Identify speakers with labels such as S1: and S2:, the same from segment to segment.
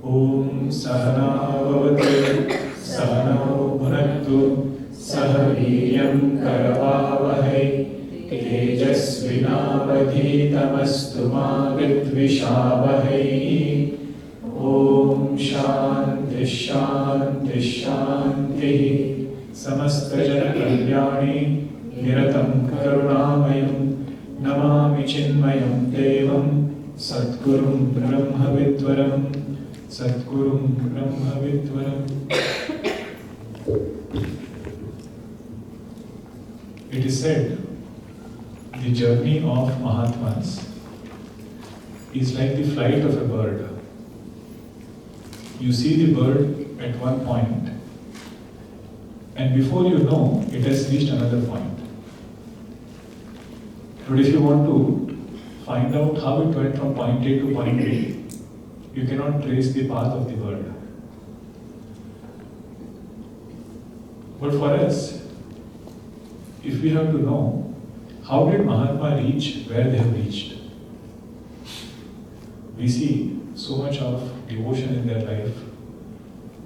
S1: Om Sahana Bhavatu Sahano Bhunaktu Sah Veeryam Karavavahai Tejasvinavadhitamastu ma Vidvishavahai. Om Shanti Shanti Shanti. Samastajana Kalyani Niratam Karunamayam Namami Chinmayam Devam Satgurum Brahmavidvaram Satgurum Brahmavidvaram. It is said the journey of Mahatmas is like the flight of a bird. You see the bird at one point, and before you know, it has reached another point. But if you want to find out how it went from point A to point B, you cannot trace the path of the bird. But for us, if we have to know, how did Mahatma reach where they have reached? We see so much of devotion in their life.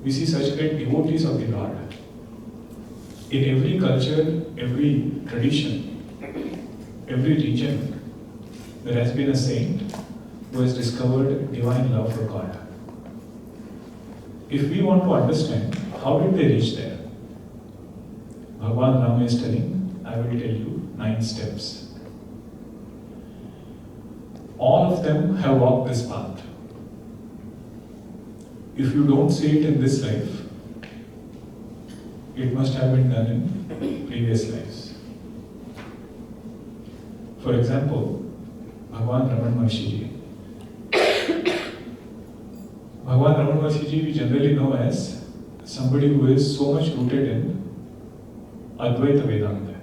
S1: We see such great devotees of the Lord. In every culture, every tradition, every region, there has been a saint who has discovered divine love for God. If we want to understand how did they reach there, Bhagwan Rama is telling, I will tell you 9 steps. All of them have walked this path. If you don't see it in this life, it must have been done in previous lives. For example, Bhagwan Rāmacharitamānas. Bhagwan Rāmacharitamānas we generally know as somebody who is so much rooted in Advaita Vedanta.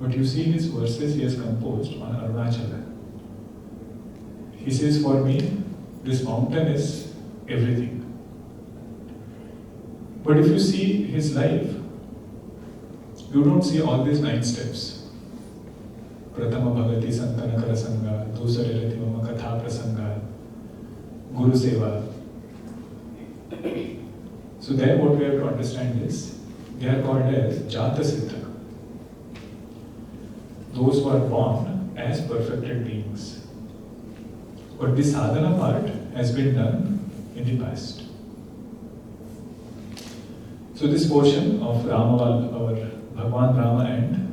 S1: But you see his verses he has composed on Arunachala. He says, for me, this mountain is everything. But if you see his life, you don't see all these 9 steps. Pratama Bhagati Santana Karasanga, Dusare Rati Mama Katha Prasanga, Guru Seva. So there what we have to understand is, they are called as Jata Siddha. Those who are born as perfected beings. But the sadhana part has been done in the past. So this portion of Rama, our Bhagwan Rama and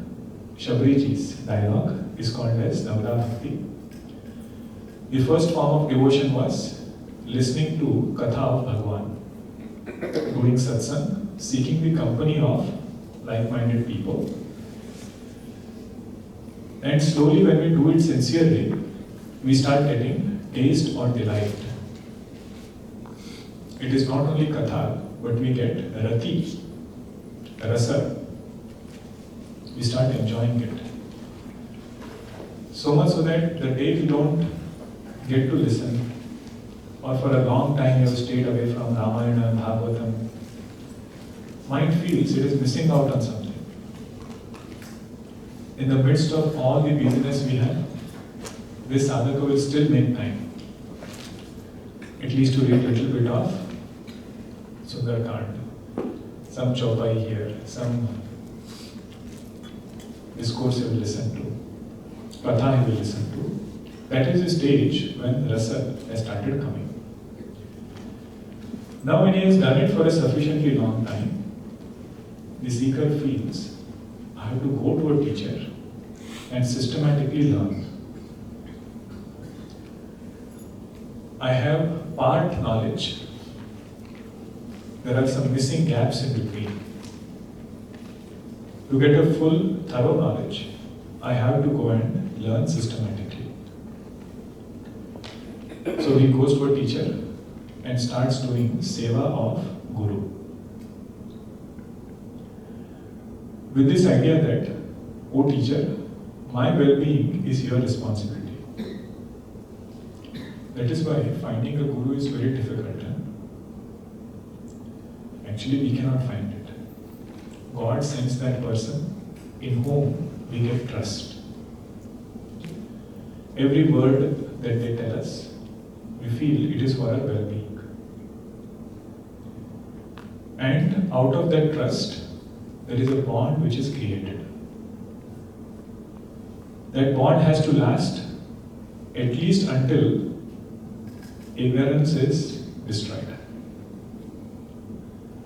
S1: Shabriji's dialogue is called as Navadha Bhakti. The first form of devotion was listening to Katha of Bhagwan, doing Satsanga, seeking the company of like-minded people. And slowly when we do it sincerely, we start getting taste or delight. It is not only Katha, but we get Rati, Rasa. We start enjoying it. So much so that the day we don't get to listen, or for a long time you have stayed away from Ramayana and Bhagavatam, mind feels it is missing out on something. In the midst of all the busyness we have, this sadhaka will still make time, at least to read a little bit of Sundarkand, some chaupai here, some discourse he will listen to, katha he will listen to. That is the stage when rasa has started coming. Now when he has done it for a sufficiently long time, the seeker feels, I have to go to a teacher and systematically learn. I have part knowledge. There are some missing gaps in between. To get a full, thorough knowledge, I have to go and learn systematically. So he goes to a teacher and starts doing seva of Guru. With this idea that, oh teacher, my well-being is your responsibility. That is why finding a Guru is very difficult. Actually, we cannot find it. God sends that person in whom we get trust. Every word that they tell us, we we feel it is for our well-being. And out of that trust, there is a bond which is created. That bond has to last at least until ignorance is destroyed.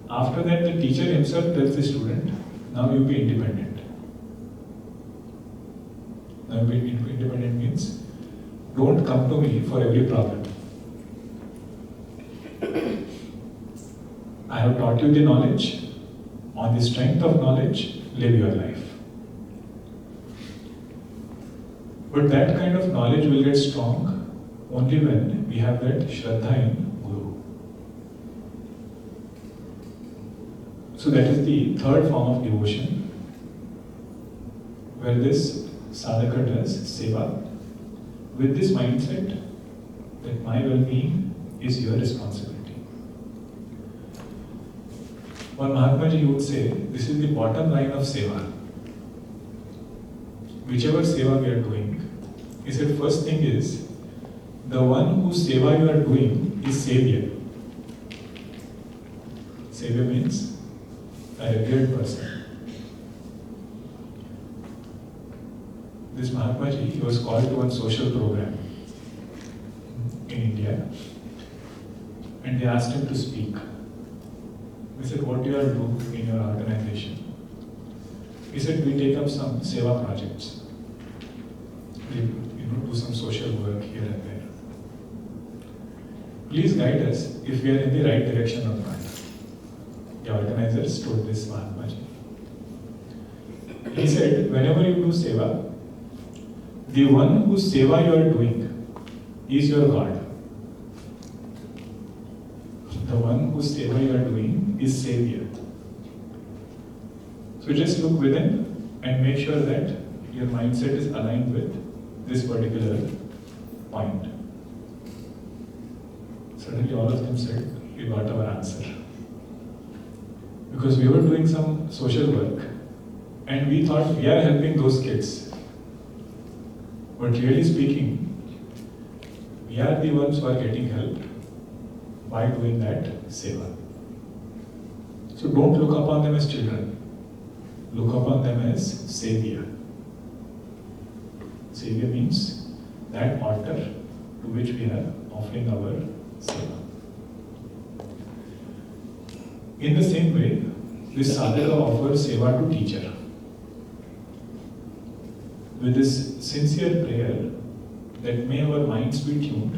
S1: After that, the teacher himself tells the student, now you be independent. Now be independent means, don't come to me for every problem. I have taught you the knowledge. On the strength of knowledge, live your life. But that kind of knowledge will get strong only when we have that Shraddha in Guru. So that is the third form of devotion, where this sadhaka does seva with this mindset that my well-being is your responsibility. One Mahatma Ji would say, this is the bottom line of seva. Whichever seva we are doing, he said first thing is, the one whose seva you are doing is Savior. Savior means a revered person. This Mahatma Ji, he was called to one social program in India, and they asked him to speak. They said, what do you all do in your organization? He said, we take up some seva projects. We do some social work here and there. Please guide us if we are in the right direction or not. The organizers told this Mahatma Ji. He said, whenever you do seva, the one whose seva you are doing is your God. The one whose seva you are doing is Savior. So just look within and make sure that your mindset is aligned with this particular point. Suddenly all of them said, we got our answer. Because we were doing some social work and we thought we are helping those kids. But really speaking, we are the ones who are getting helped by doing that seva. So don't look upon them as children. Look upon them as Savior. Savior means that altar to which we are offering our seva. In the same way, this sadhaka offers seva to teacher. With this sincere prayer that may our minds be tuned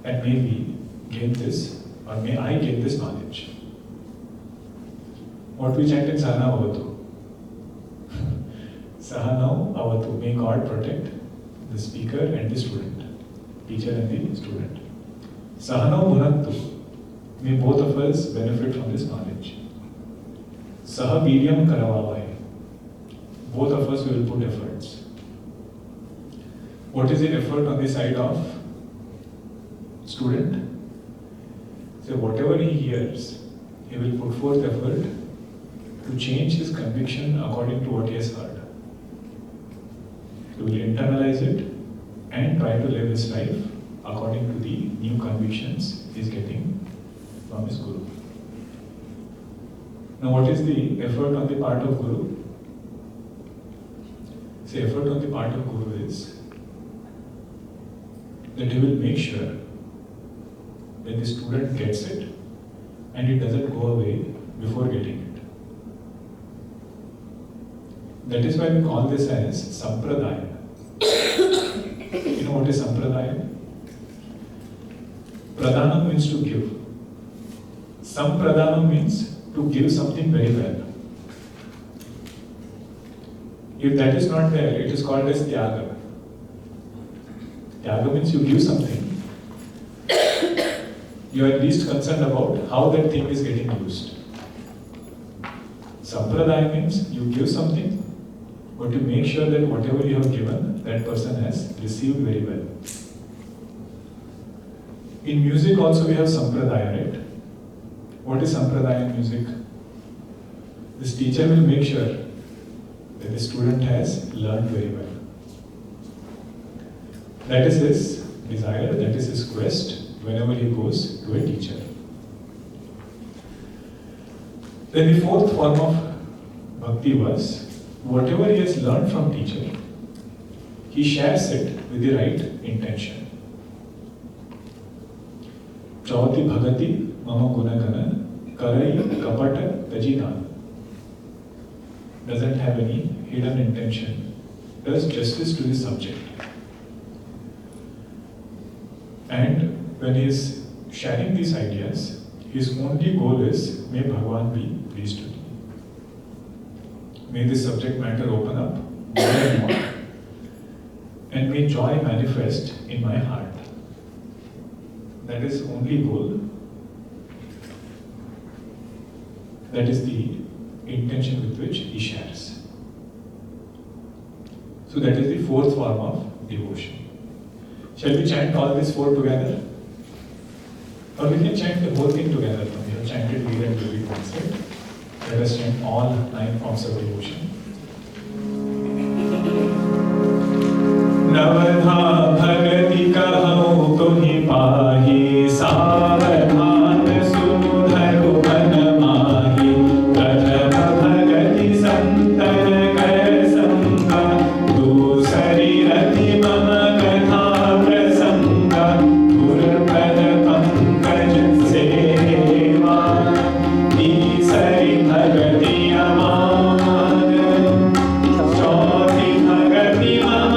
S1: and may we gain this, or may I gain this knowledge. What we chant in Sahana Avatu. Sahana Avatu. May God protect the speaker and the student, teacher and the student. Sahana Bhunattu. May both of us benefit from this knowledge. Saha Viryam Karavavai. Both of us will put efforts. What is the effort on the side of student? So whatever he hears, he will put forth effort to change his conviction according to what he has heard. He will internalize it and try to live his life according to the new convictions he is getting from his Guru. Now what is the effort on the part of Guru? The effort on the part of Guru is that he will make sure that the student gets it and it doesn't go away before getting it. That is why we call this as Sampradaya. You know what is Sampradaya? Pradhanam means to give. Sampradhanam means to give something very well. If that is not there, it is called as Tyaga. Tyaga means you give something. You are least concerned about how that thing is getting used. Sampradaya means you give something, but you make sure that whatever you have given, that person has received very well. In music also we have Sampradaya, right? What is Sampradaya in music? This teacher will make sure that the student has learned very well. That is his desire, that is his quest whenever he goes to a teacher. Then the fourth form of bhakti was, whatever he has learned from teacher, he shares it with the right intention. Chaudhati bhagati mama gunagana karai kapata tajinana. Doesn't have any hidden intention, does justice to the subject. And when he is sharing these ideas, his only goal is, may Bhagavan be pleased with me. May this subject matter open up more and more, and may joy manifest in my heart. That is only goal. That is the intention with which he shares. So that is the fourth form of devotion. Shall we chant all these four together? Or we can chant the whole thing together. We have chanted Veer and Yogi once, right? Let us chant all 9 forms of devotion. Navadha bhagati kahau tuhi pahi savadhan sudharu man mahi prathama bhagati santan kar sangha dusari rati mama katha prasanga gurpad pankaj seva tisari bhagati aman chauthi bhagati mama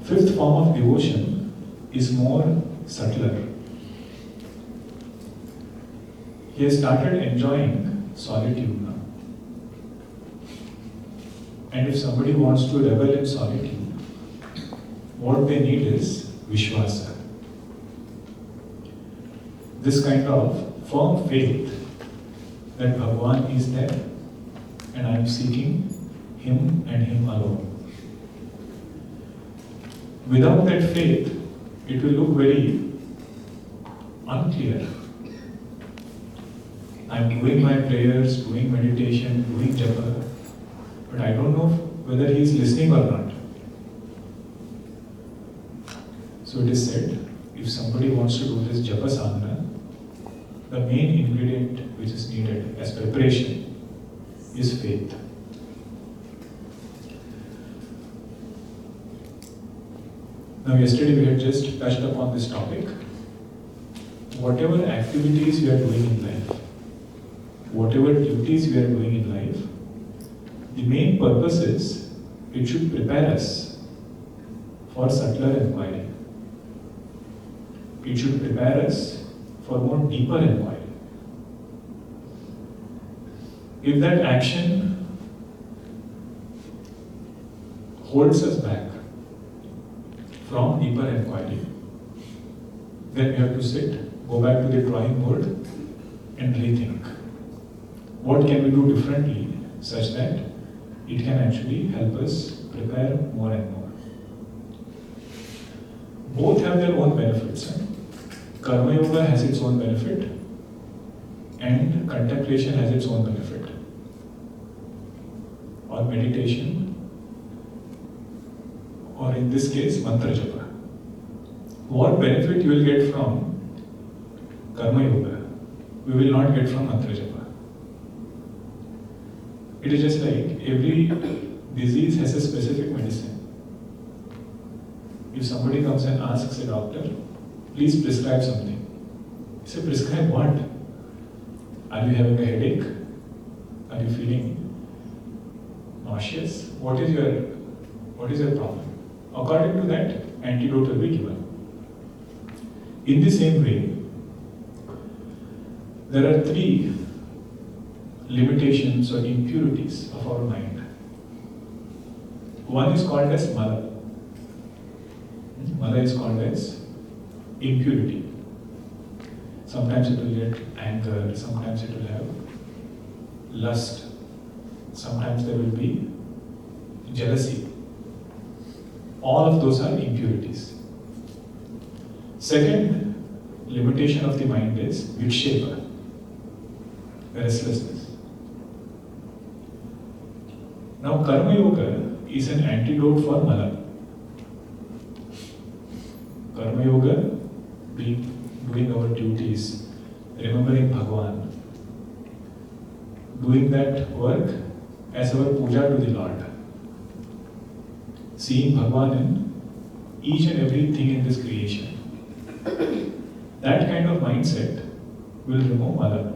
S1: Fifth form of devotion is more subtler. He has started enjoying solitude now. And if somebody wants to revel in solitude, what they need is Vishwasa. This kind of firm faith that Bhagavan is there and I am seeking Him and Him alone. Without that faith, it will look very unclear. I am doing my prayers, doing meditation, doing japa, but I don't know whether he is listening or not. So it is said, if somebody wants to do this japa sadhana, the main ingredient which is needed as preparation is faith. Now yesterday we had just touched upon this topic. Whatever activities we are doing in life, whatever duties we are doing in life, the main purpose is it should prepare us for subtler inquiry. It should prepare us for more deeper inquiry. If that action holds us back from deeper inquiry, then we have to sit, go back to the drawing board and rethink. What can we do differently such that it can actually help us prepare more and more? Both have their own benefits. Karma Yoga has its own benefit and contemplation has its own benefit. Or meditation, or in this case, mantra japa. What benefit you will get from Karma Yoga, we will not get from mantra japa. It is just like every disease has a specific medicine. If somebody comes and asks a doctor, please prescribe something. He says, prescribe what? Are you having a headache? Are you feeling nauseous? What is your problem? According to that, antidote will be given. In the same way, there are three limitations or impurities of our mind. One is called as mala. Mala is called as impurity. Sometimes it will get anger, sometimes it will have lust, sometimes there will be jealousy. All of those are impurities. Second limitation of the mind is vikshepa, restlessness. Now Karma Yoga is an antidote for mala. Karma Yoga, doing our duties, remembering Bhagavan, doing that work as our puja to the Lord, seeing Bhagavan in each and everything in this creation. That kind of mindset will remove mala.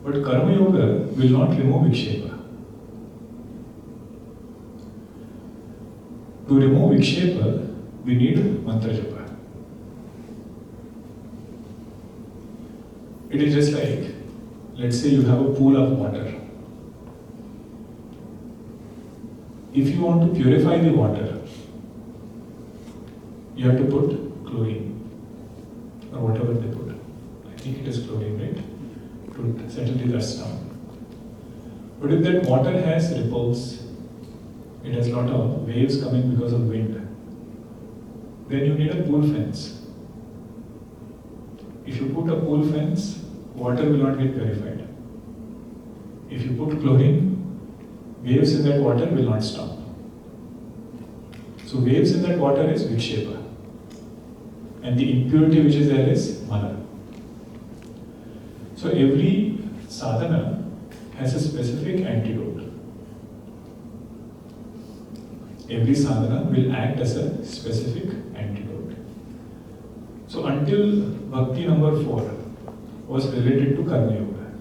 S1: But Karma Yoga will not remove vikshepa. To remove vikshepa, we need mantra japa. It is just like, let's say you have a pool of water. If you want to purify the water, you have to put chlorine or whatever they put. I think it is chlorine, right? To settle the dust down. But if that water has ripples, it has a lot of waves coming because of wind, then you need a pool fence. If you put a pool fence, water will not get purified. If you put chlorine, waves in that water will not stop. So waves in that water is vikshepa. And the impurity which is there is mala. So every sadhana has a specific antidote. Every sadhana will act as a specific antidote. So until Bhakti number 4 was related to Karma Yoga.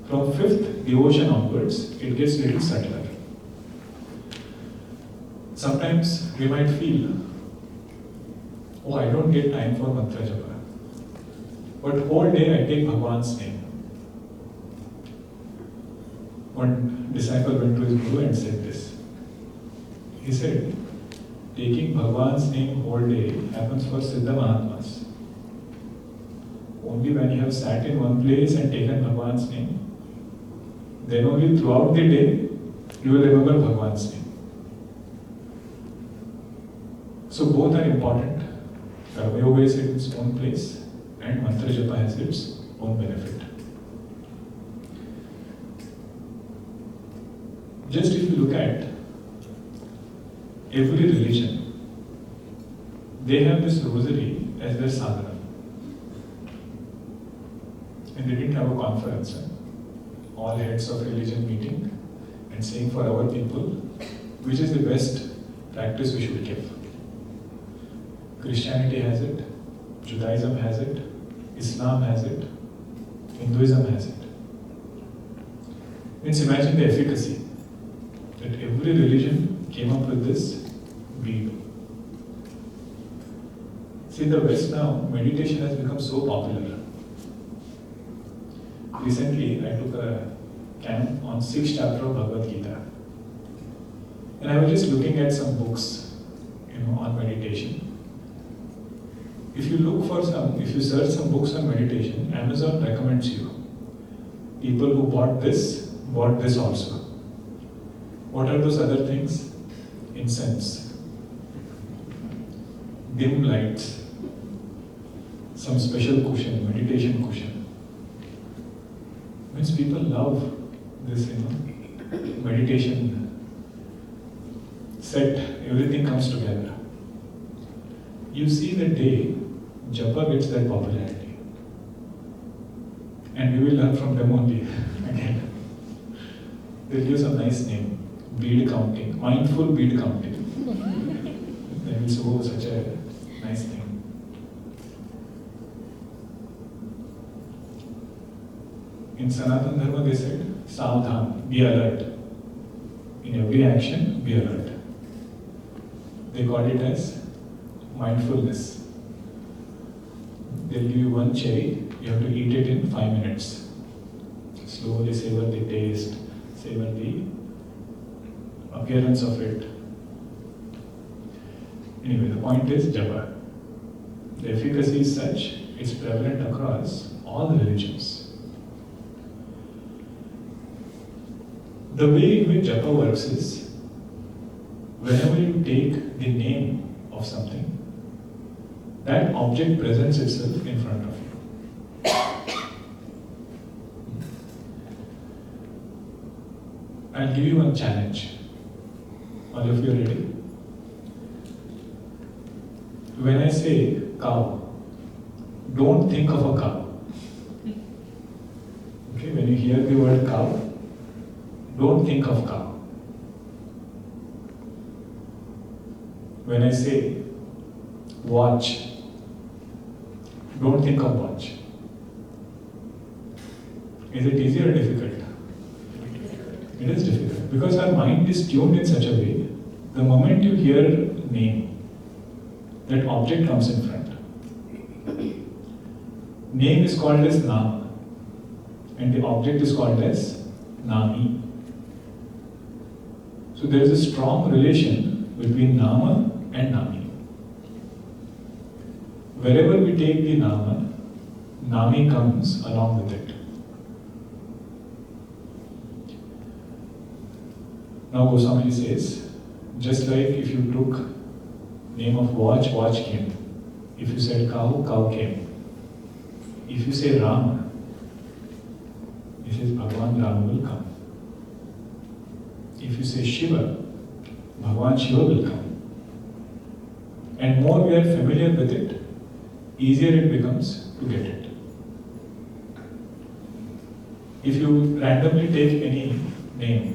S1: From 5th devotion onwards, it gets little subtler. Sometimes we might feel, oh, I don't get time for mantra japa. But whole day I take Bhagavan's name. One disciple went to his guru and said this. He said, taking Bhagavan's name whole day happens for Siddha Mahatmas. Only when you have sat in one place and taken Bhagavan's name, then only throughout the day you will remember Bhagavan's name. So both are important. Karma Yoga is in its own place and mantra japa has its own benefit. Just if you look at every religion, they have this rosary as their sadhana. And they didn't have a conference. All heads of religion meeting and saying for our people, which is the best practice we should give. Christianity has it, Judaism has it, Islam has it, Hinduism has it. Means imagine the efficacy that every religion came up with this bead. See, in the West now, meditation has become so popular. Recently, I took a camp on 6th chapter of Bhagavad Gita. And I was just looking at some books, on meditation. If you search some books on meditation, Amazon recommends you. People who bought this also. What are those other things? Incense, dim lights, some special cushion, meditation cushion. Means people love this, meditation set, everything comes together. You see the day Japa gets that popularity. And we will learn from them only again. They'll give some nice name, bead counting, mindful bead counting. They will say, such a nice thing. In Sanatana Dharma they said, Savdhan, be alert. In every action, be alert. They call it as mindfulness. They'll give you one cherry, you have to eat it in 5 minutes. Slowly savor the taste, savor the appearance of it. Anyway, the point is japa. The efficacy is such, it's prevalent across all the religions. The way in which japa works is, whenever you take the name of something, that object presents itself in front of you. I'll give you one challenge. All of you are ready? When I say cow, don't think of a cow. Okay, when you hear the word cow, don't think of cow. When I say watch, don't think of watch. Is it easy or difficult? It is difficult because our mind is tuned in such a way, the moment you hear name, that object comes in front. Name is called as Nam and the object is called as Nami. So there is a strong relation between Nama and Nami. Wherever we take the Nama, Nami comes along with it. Now Goswami says, just like if you took name of watch, watch came. If you said cow, cow came. If you say Rama, he says Bhagavan Rama will come. If you say Shiva, Bhagavan Shiva will come. And more we are familiar with it, easier it becomes to get it. If you randomly take any name,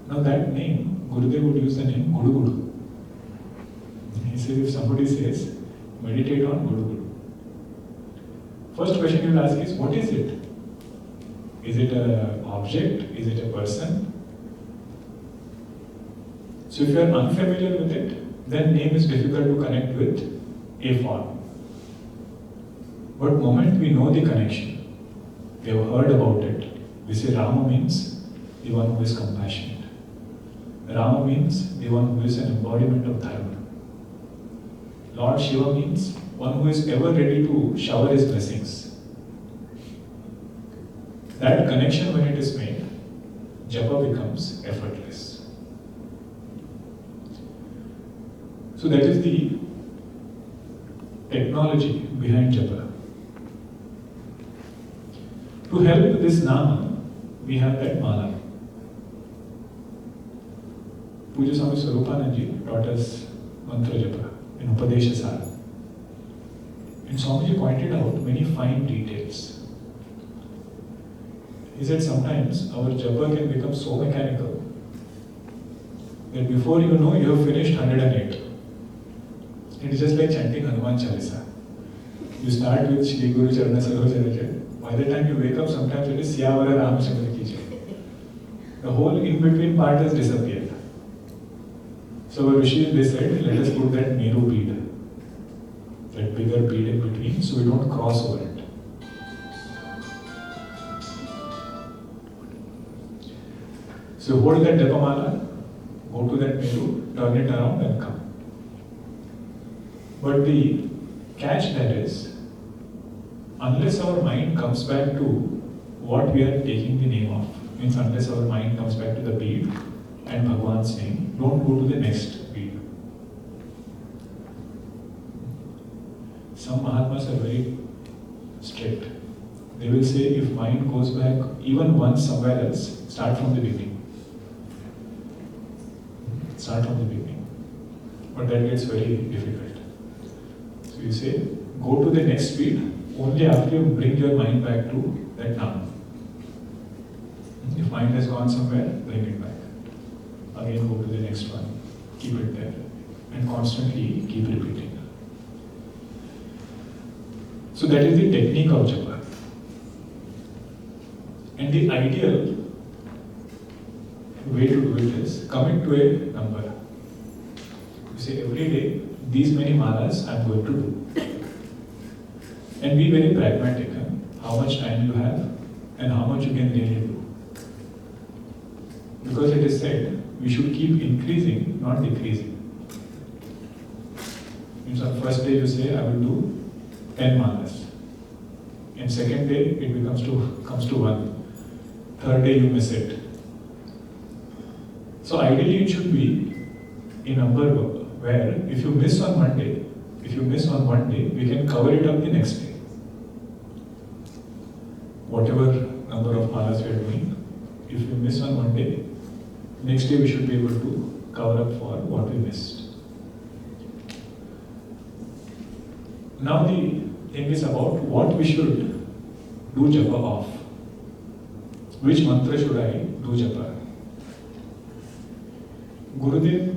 S1: now that name, Gurudev would use the name Guru Guru. He says if somebody says, meditate on Guru Guru. First question you will ask is, what is it? Is it an object? Is it a person? So if you are unfamiliar with it, then name is difficult to connect with a form. But the moment we know the connection, we have heard about it, we say Rama means the one who is compassionate. Rama means the one who is an embodiment of Dharma. Lord Shiva means one who is ever ready to shower his blessings. That connection, when it is made, japa becomes effortless. So that is the technology behind japa. To help this nama, we have that mala. Puja Swami Swarupananji taught us mantra japa in Upadesha Sara. And Swamiji pointed out many fine details. He said sometimes our japa can become so mechanical that before you know, you have finished 108. It is just like chanting Hanuman Chalisa. You start with Shri Guru Charana Sarojaraja. By the time you wake up, sometimes it is Siyavara Rāmacharita ki jai. The whole in-between part has disappeared. So our Rishis, they said, let us put that Meru bead, that bigger bead in between, so we don't cross over it. So hold that Japamala, go to that Meru, turn it around and come. But the catch there is, unless our mind comes back to what we are taking the name of, means unless our mind comes back to the bead and Bhagwan's name, don't go to the next bead. Some Mahatmas are very strict. They will say if mind goes back even once somewhere else, start from the beginning. Start from the beginning. But that gets very difficult. So you say, go to the next speed only after you bring your mind back to that Nam. If mind has gone somewhere, bring it back. Again go to the next one. Keep it there. And constantly keep repeating. So that is the technique of japa. And the ideal way to do it is commit to a number. You say every day, these many malas I am going to do. And be very pragmatic. How much time you have and how much you can really do. Because it is said, we should keep increasing, not decreasing. Means on first day you say, I will do 10 malas. And second day it comes to 1. Third day you miss it. So ideally it should be a number where if you miss on one day, we can cover it up the next day. Whatever number of malas we are doing, if we miss on one day, next day we should be able to cover up for what we missed. Now the thing is about what we should do japa of. Which mantra should I do japa? Gurudev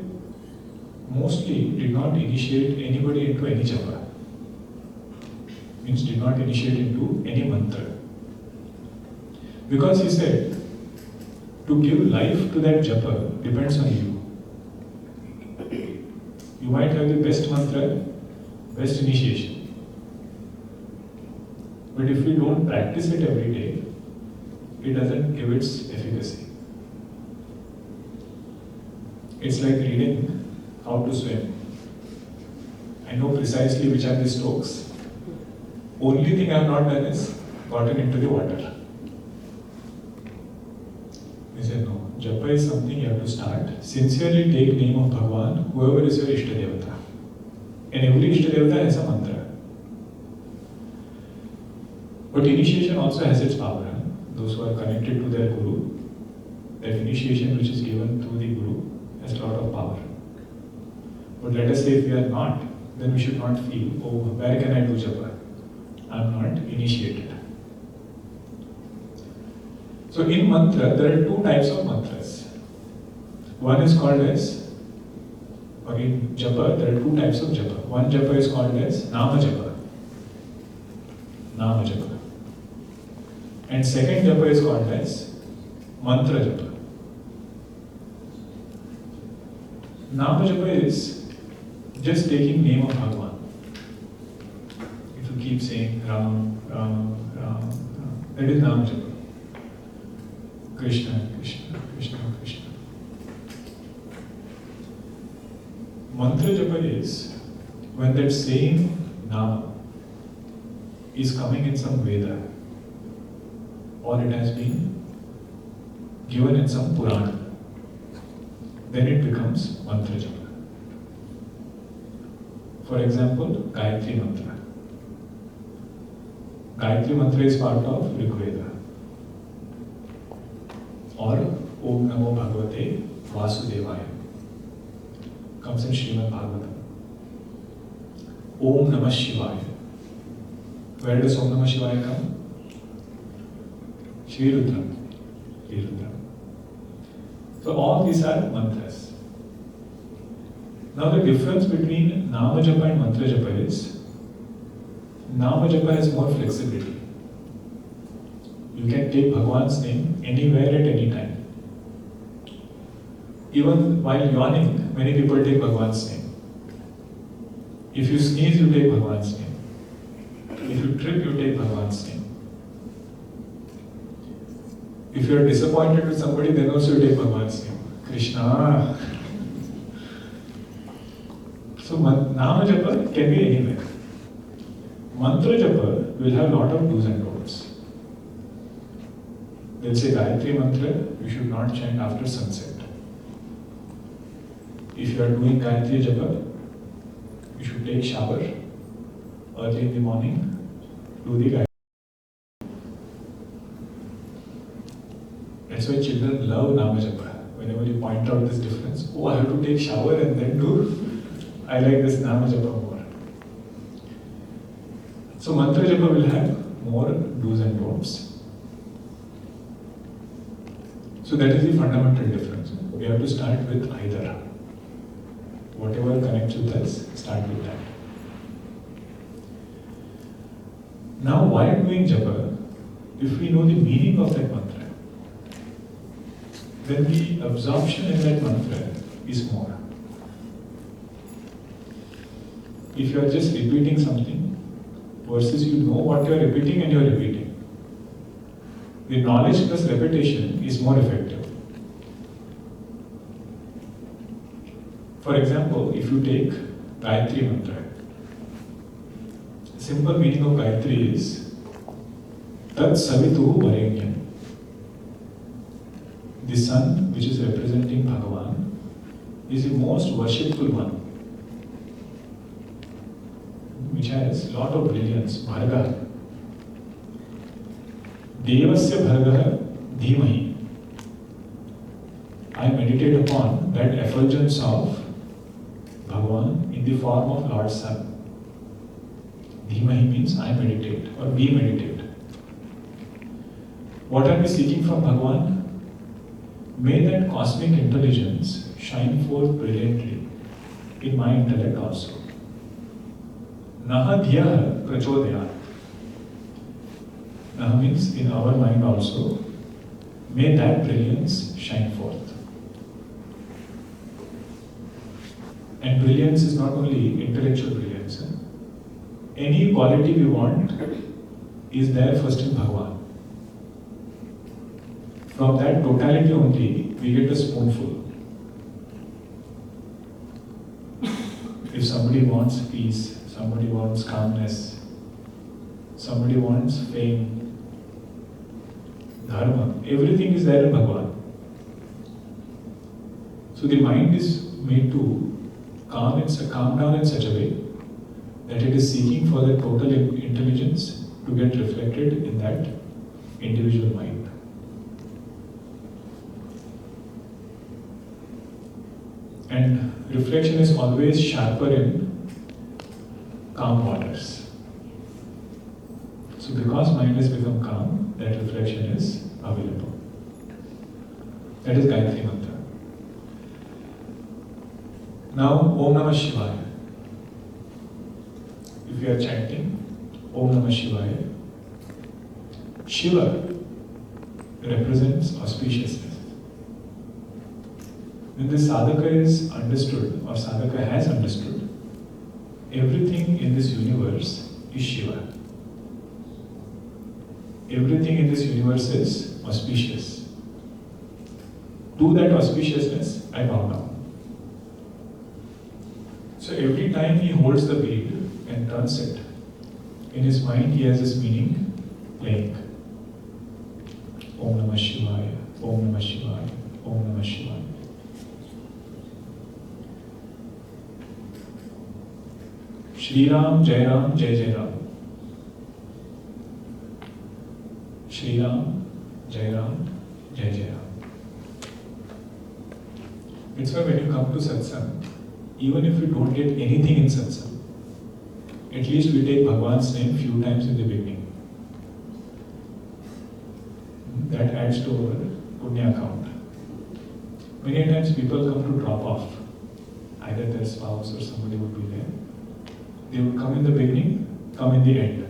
S1: mostly did not initiate anybody into any japa. Means did not initiate into any mantra. Because he said, to give life to that japa depends on you. You might have the best mantra, best initiation. But if we don't practice it every day, it doesn't give its efficacy. It's like reading how to swim. I know precisely which are the strokes. Only thing I have not done is gotten into the water. He said, no, japa is something you have to start. Sincerely take name of Bhagwan, whoever is your Ishta Devata. And every Ishta Devata has a mantra. But initiation also has its power. Those who are connected to their Guru, that initiation which is given through the Guru has a lot of power. But let us say if we are not, then we should not feel, oh, where can I do japa? I am not initiated. So in mantra, there are two types of mantras. One is called as, again, japa, there are two types of japa. One japa is called as nama japa. Nama japa. And second japa is called as mantra japa. Nama japa is just taking name of Bhagwan. If you keep saying Ram, Ram, Ram, Ram, that is Nama japa. Krishna, Krishna, Krishna, Krishna. Mantra japa is when that same Nama is coming in some Veda, or it has been given in some Purana, then it becomes mantra japa. For example, Gayatri mantra. Gayatri mantra is part of Rig Veda. Or Om Namo Bhagavate Vasudevaya comes in Srimad Bhagavatam. Om Namah Shivaya. Where does Om Namah Shivaya come? Shri Rudram. So all these are mantras. Now the difference between Nama Japa and Mantra Japa is, Nama Japa has more flexibility. You can take Bhagwan's name anywhere at any time. Even while yawning, many people take Bhagwan's name. If you sneeze, you take Bhagwan's name. If you trip, you take Bhagwan's name. If you are disappointed with somebody, then also you take Bhagwan's name. Krishna. So Nama Japa can be anywhere. Mantra Japa will have a lot of do's and don'ts. They'll say Day3 mantra, you should not chant after sunset. If you are doing Day3 Japa, you should take shower early in the morning, do the Gayatri. That's why children love Nama Japa. Whenever you point out this difference, oh, I have to take shower and then do, I like this Nama Japa more. So Mantra Japa will have more do's and don'ts. So that is the fundamental difference. We have to start with either. Whatever connects with us, start with that. Now, while doing japa, if we know the meaning of that mantra, then the absorption in that mantra is more. If you are just repeating something, versus you know what you are repeating and you are repeating, the knowledge plus repetition is more effective. For example, if you take Day3 mantra, the simple meaning of Day3 is Tat Savituhu Varenyam. The sun, which is representing Bhagavan, is the most worshipful one, which has a lot of brilliance, Bharga. Devasya Bharga Dhimahi. I meditate upon that effulgence of Bhagavan in the form of Lord Sun. Dhimahi means I meditate or we meditate. What are we seeking from Bhagavan? May that cosmic intelligence shine forth brilliantly in my intellect also. Naha dhyaha prachodayat. Naha means in our mind also. May that brilliance shine forth. And brilliance is not only intellectual brilliance. Any quality we want is there first in Bhagavan. From that totality only, we get a spoonful. If somebody wants peace, somebody wants calmness, somebody wants fame, dharma, everything is there in Bhagavan. So the mind is made to calm down in such a way that it is seeking for the total intelligence to get reflected in that individual mind. And reflection is always sharper in calm waters. So because mind has become calm, that reflection is available. That is Day3 mantra. Now, Om Namah Shivaya. If you are chanting Om Namah Shivaya, Shiva represents auspiciousness. When the sadhaka is understood, or sadhaka has understood, everything in this universe is Shiva. Everything in this universe is auspicious. To that auspiciousness, I bow down. So every time he holds the bead and turns it, in his mind he has this meaning playing. Om Namah Shivaya, Om Namah Shivaya, Om Namah Shivaya. Shri Ram, Jai Ram, Jai Jai Ram. Shri Ram, Jai Ram, Jai Jai Ram. It's why when you come to satsang, even if you don't get anything in satsang, at least we take Bhagwan's name few times in the beginning. That adds to our punya count. Many times people come to drop off. either their spouse or somebody would be there. They would come in the beginning, come in the end.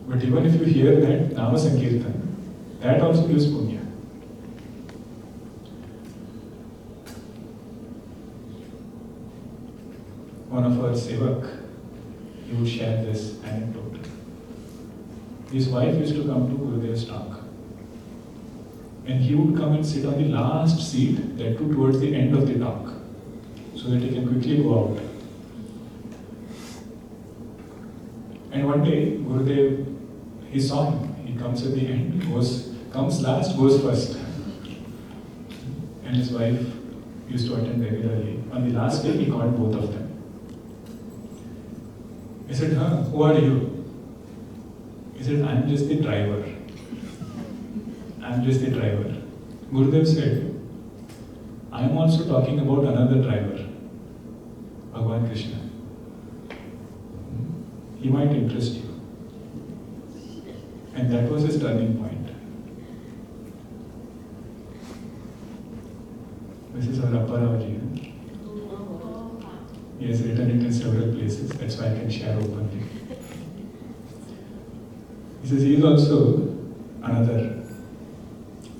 S1: But even if you hear that Nama Sankirtan, that also gives punya. One of our sevak, he would share this anecdote. His wife used to come to Gurudev's talk. And he would come and sit on the last seat, that too towards the end of the talk, so that he can quickly go out. And one day, Gurudev, he saw him. He comes at the end, comes last, goes first. And his wife used to attend regularly. On the last day, he called both of them. He said, who are you? He said, I'm just the driver. I'm just the driver. Gurudev said, I am also talking about another driver, Bhagavan Krishna. He might interest you. And that was his turning point. This is our Apparavaji. He has written it in several places, that's why I can share openly. He says he is also another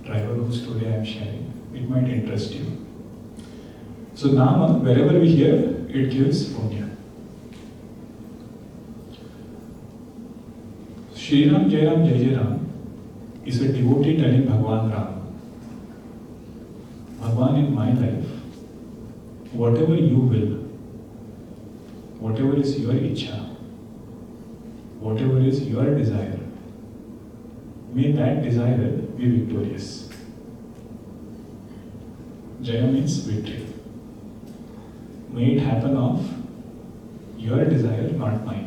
S1: driver whose story I am sharing. It might interest you. So Nama, wherever we hear, it gives punya. Shri Ram, Jai Ram, Jai Jai Ram is a devotee telling Bhagwan Ram, Bhagwan, in my life, whatever you will, whatever is your ichha, whatever is your desire, may that desire be victorious. Jaya means victory. May it happen of your desire, not mine.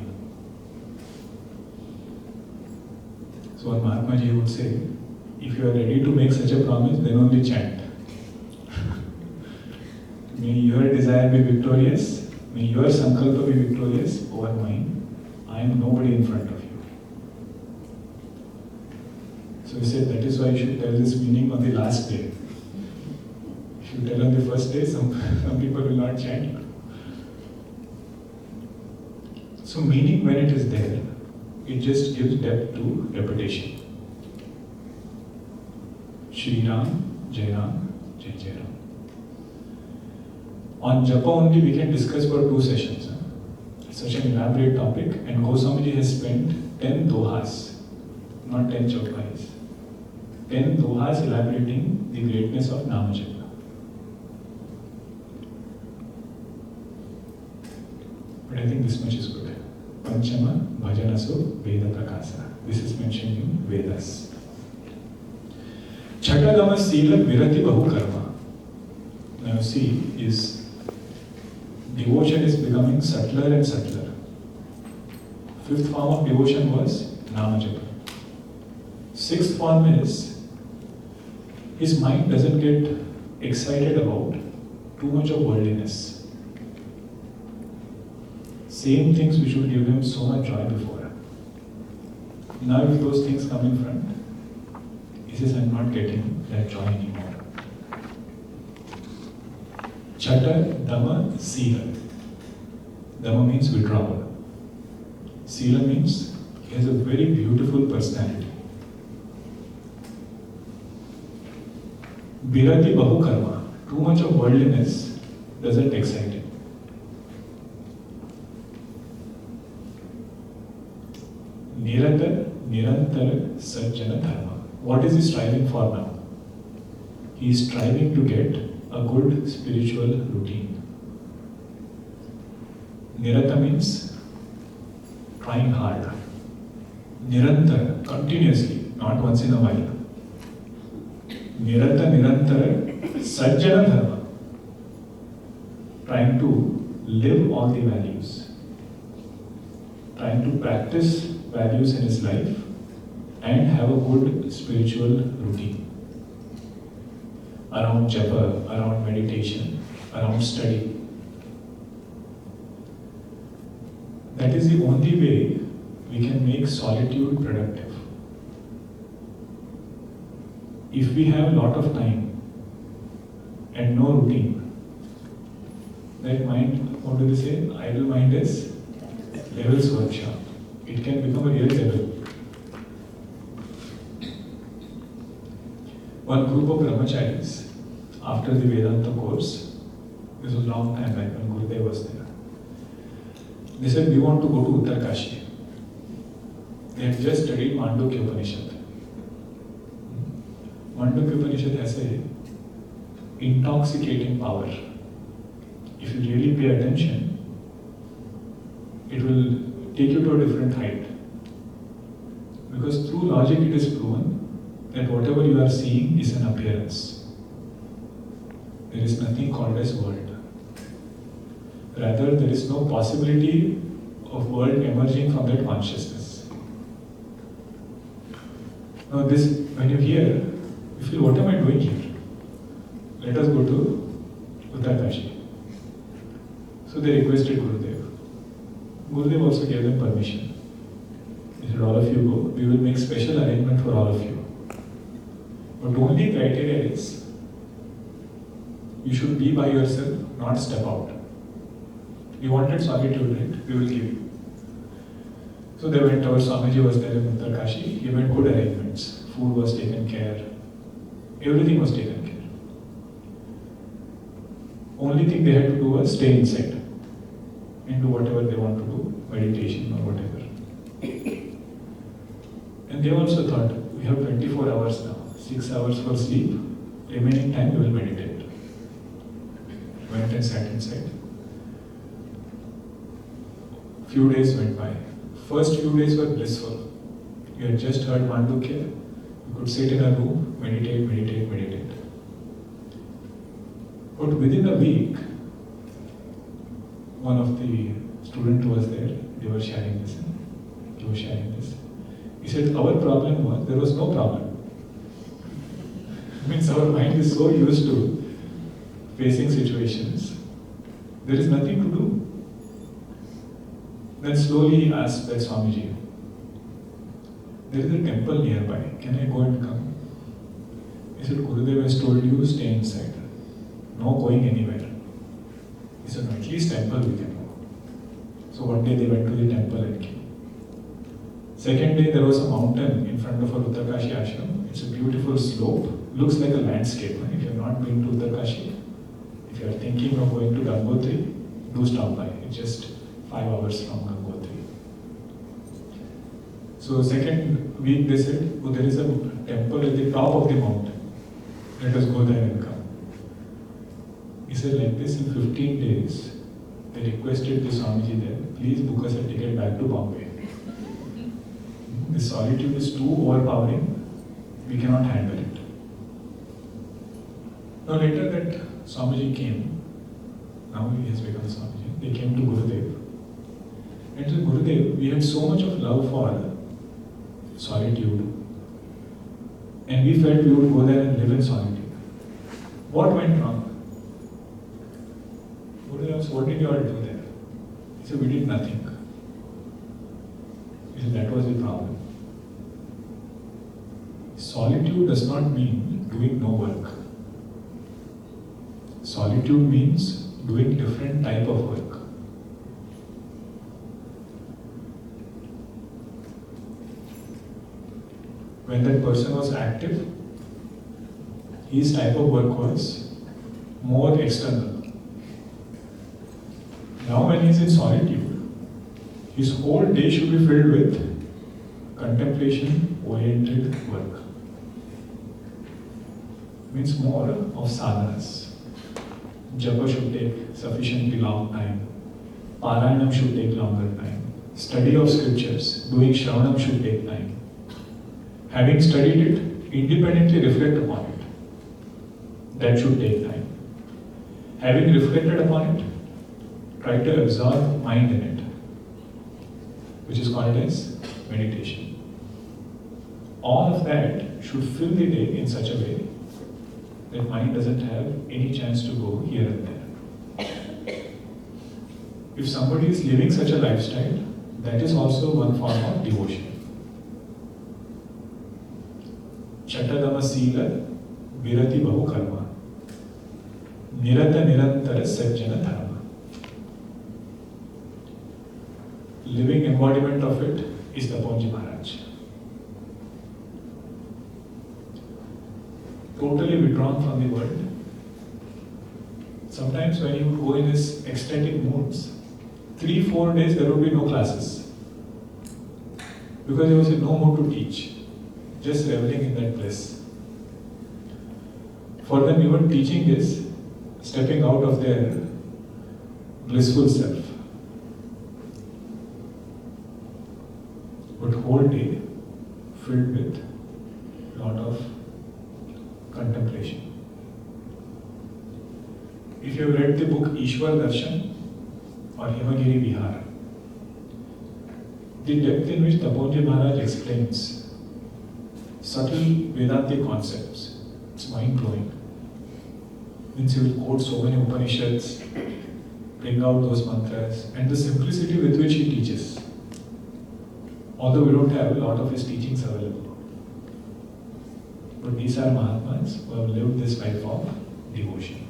S1: So one Mahatma Ji would say, if you are ready to make such a promise, then only chant. May your desire be victorious, may your sankalpa be victorious over mine. I am nobody in front of you. So he said that is why you should tell this meaning on the last day. If you tell on the first day, some people will not chant. So meaning when it is there, it just gives depth to repetition. Shri Ram, Jai Ram, Jai Jai Ram. On Japa only we can discuss for 2 sessions. It's such an elaborate topic, and Goswamiji has spent 10 dohas, not 10 chaupais. 10 dohas elaborating the greatness of Nama Japa. But I think this much is good. Panchama Bhajanaso Veda Prakasa. This is mentioned in Vedas. Chatagama Sila Virati Bahu Karma. Now you see, his devotion is becoming subtler and subtler. 5th form of devotion was Nama Japa. 6th form is, his mind doesn't get excited about too much of worldliness. Same things which would give him so much joy before. Now if those things come in front, he says, I'm not getting that joy anymore. Chata, Dhamma, Sila. Dhamma means withdrawal. Sila means he has a very beautiful personality. Birati Bahu Karma. Too much of worldliness doesn't excite him. Nirata, Nirantara, Sajjana Dharma. What is he striving for now? He is striving to get a good spiritual routine. Nirata means trying hard. Nirantara, continuously, not once in a while. Nirata, Nirantara, Sajjana Dharma. Trying to live all the values. Trying to practice values in his life and have a good spiritual routine around japa, around meditation, around study. That is the only way we can make solitude productive. If we have a lot of time and no routine, That mind, what do they say? Idle mind is devil's workshop. It can become a real devil. One group of Brahmacharis, after the Vedanta course, this was a long time back when Gurudev was there, they said, we want to go to Uttarkashi. They had just studied Mandukya Upanishad. Mandukya Upanishad has a intoxicating power. If you really pay attention, it will take you to a different height. Because through logic it is proven that whatever you are seeing is an appearance. There is nothing called as world. Rather, there is no possibility of world emerging from that consciousness. Now this, when you hear, you feel, what am I doing here? Let us go to Uttarkashi. So they requested Gurudev. Gurudev also gave them permission. He said, all of you go, we will make special arrangement for all of you. But only criteria is, you should be by yourself, not step out. You wanted solitude, right? We will give you. So they went, our Swamiji was there in Uttarkashi, he made good arrangements. Food was taken care, everything was taken care. Only thing they had to do was stay inside and do whatever they want to do, meditation or whatever. And they also thought, we have 24 hours now, 6 hours for sleep, remaining time we will meditate. Went and sat inside. Few days went by. First few days were blissful. You had just heard Mandukya. You could sit in a room, meditate, meditate, meditate. But within a week, one of the students was there. They were sharing this. He was sharing this. He said, our problem was, there was no problem. Means our mind is so used to facing situations, there is nothing to do. Then slowly he asked that Swamiji, there is a temple nearby, can I go and come? He said, Gurudev has told you, stay inside. No going anywhere. He said, no, at least temple we can go. So one day they went to the temple and came. Second day there was a mountain in front of our Uttarkashi ashram. It's a beautiful slope, looks like a landscape. If you have not been to Uttarkashi, if you are thinking of going to Gangotri, do stop by. It's just 5 hours from Gangotri. So second week they said, oh, there is a temple at the top of the mountain. Let us go there and come. He said, like this, in 15 days, they requested the Swamiji there, please book us a ticket back to Bombay. The solitude is too overpowering, we cannot handle it. Now later that Swamiji came, now he has become Swamiji, they came to Gurudev. And said, Gurudev, we had so much of love for solitude, and we felt we would go there and live in solitude. What went wrong? Gurudev asked, what did you all do there? He said, we did nothing. He said, that was the problem. Solitude does not mean doing no work. Solitude means doing different type of work. When that person was active, his type of work was more external. Now when he is in solitude, his whole day should be filled with contemplation-oriented work. Means more of sadhanas. Japa should take sufficiently long time. Parayanam should take longer time. Study of scriptures, doing shravanam should take time. Having studied it, independently reflect upon it. That should take time. Having reflected upon it, try to absorb mind in it, which is called as meditation. All of that should fill the day in such a way that mind doesn't have any chance to go here and there. If somebody is living such a lifestyle, that is also one form of devotion. Chatadama Sila Virati Bahu Karma Nirata Nirantara Sajjana Dharma. living embodiment of it is Taponji Maharaj. Totally withdrawn from the world. Sometimes when he would go in his ecstatic moods, 3-4 days there would be no classes. Because he was in no mood to teach, just reveling in that bliss. For them, even teaching is stepping out of their blissful self. But whole day filled with lot of contemplation. If you have read the book Ishwar Darshan or Himagiri Vihar, the depth in which Taponji Maharaj explains subtle Vedantic concepts, it's mind-blowing. Means he will quote so many Upanishads, bring out those mantras, and the simplicity with which he teaches. Although we don't have a lot of his teachings available. But these are Mahatmas who have lived this life of devotion.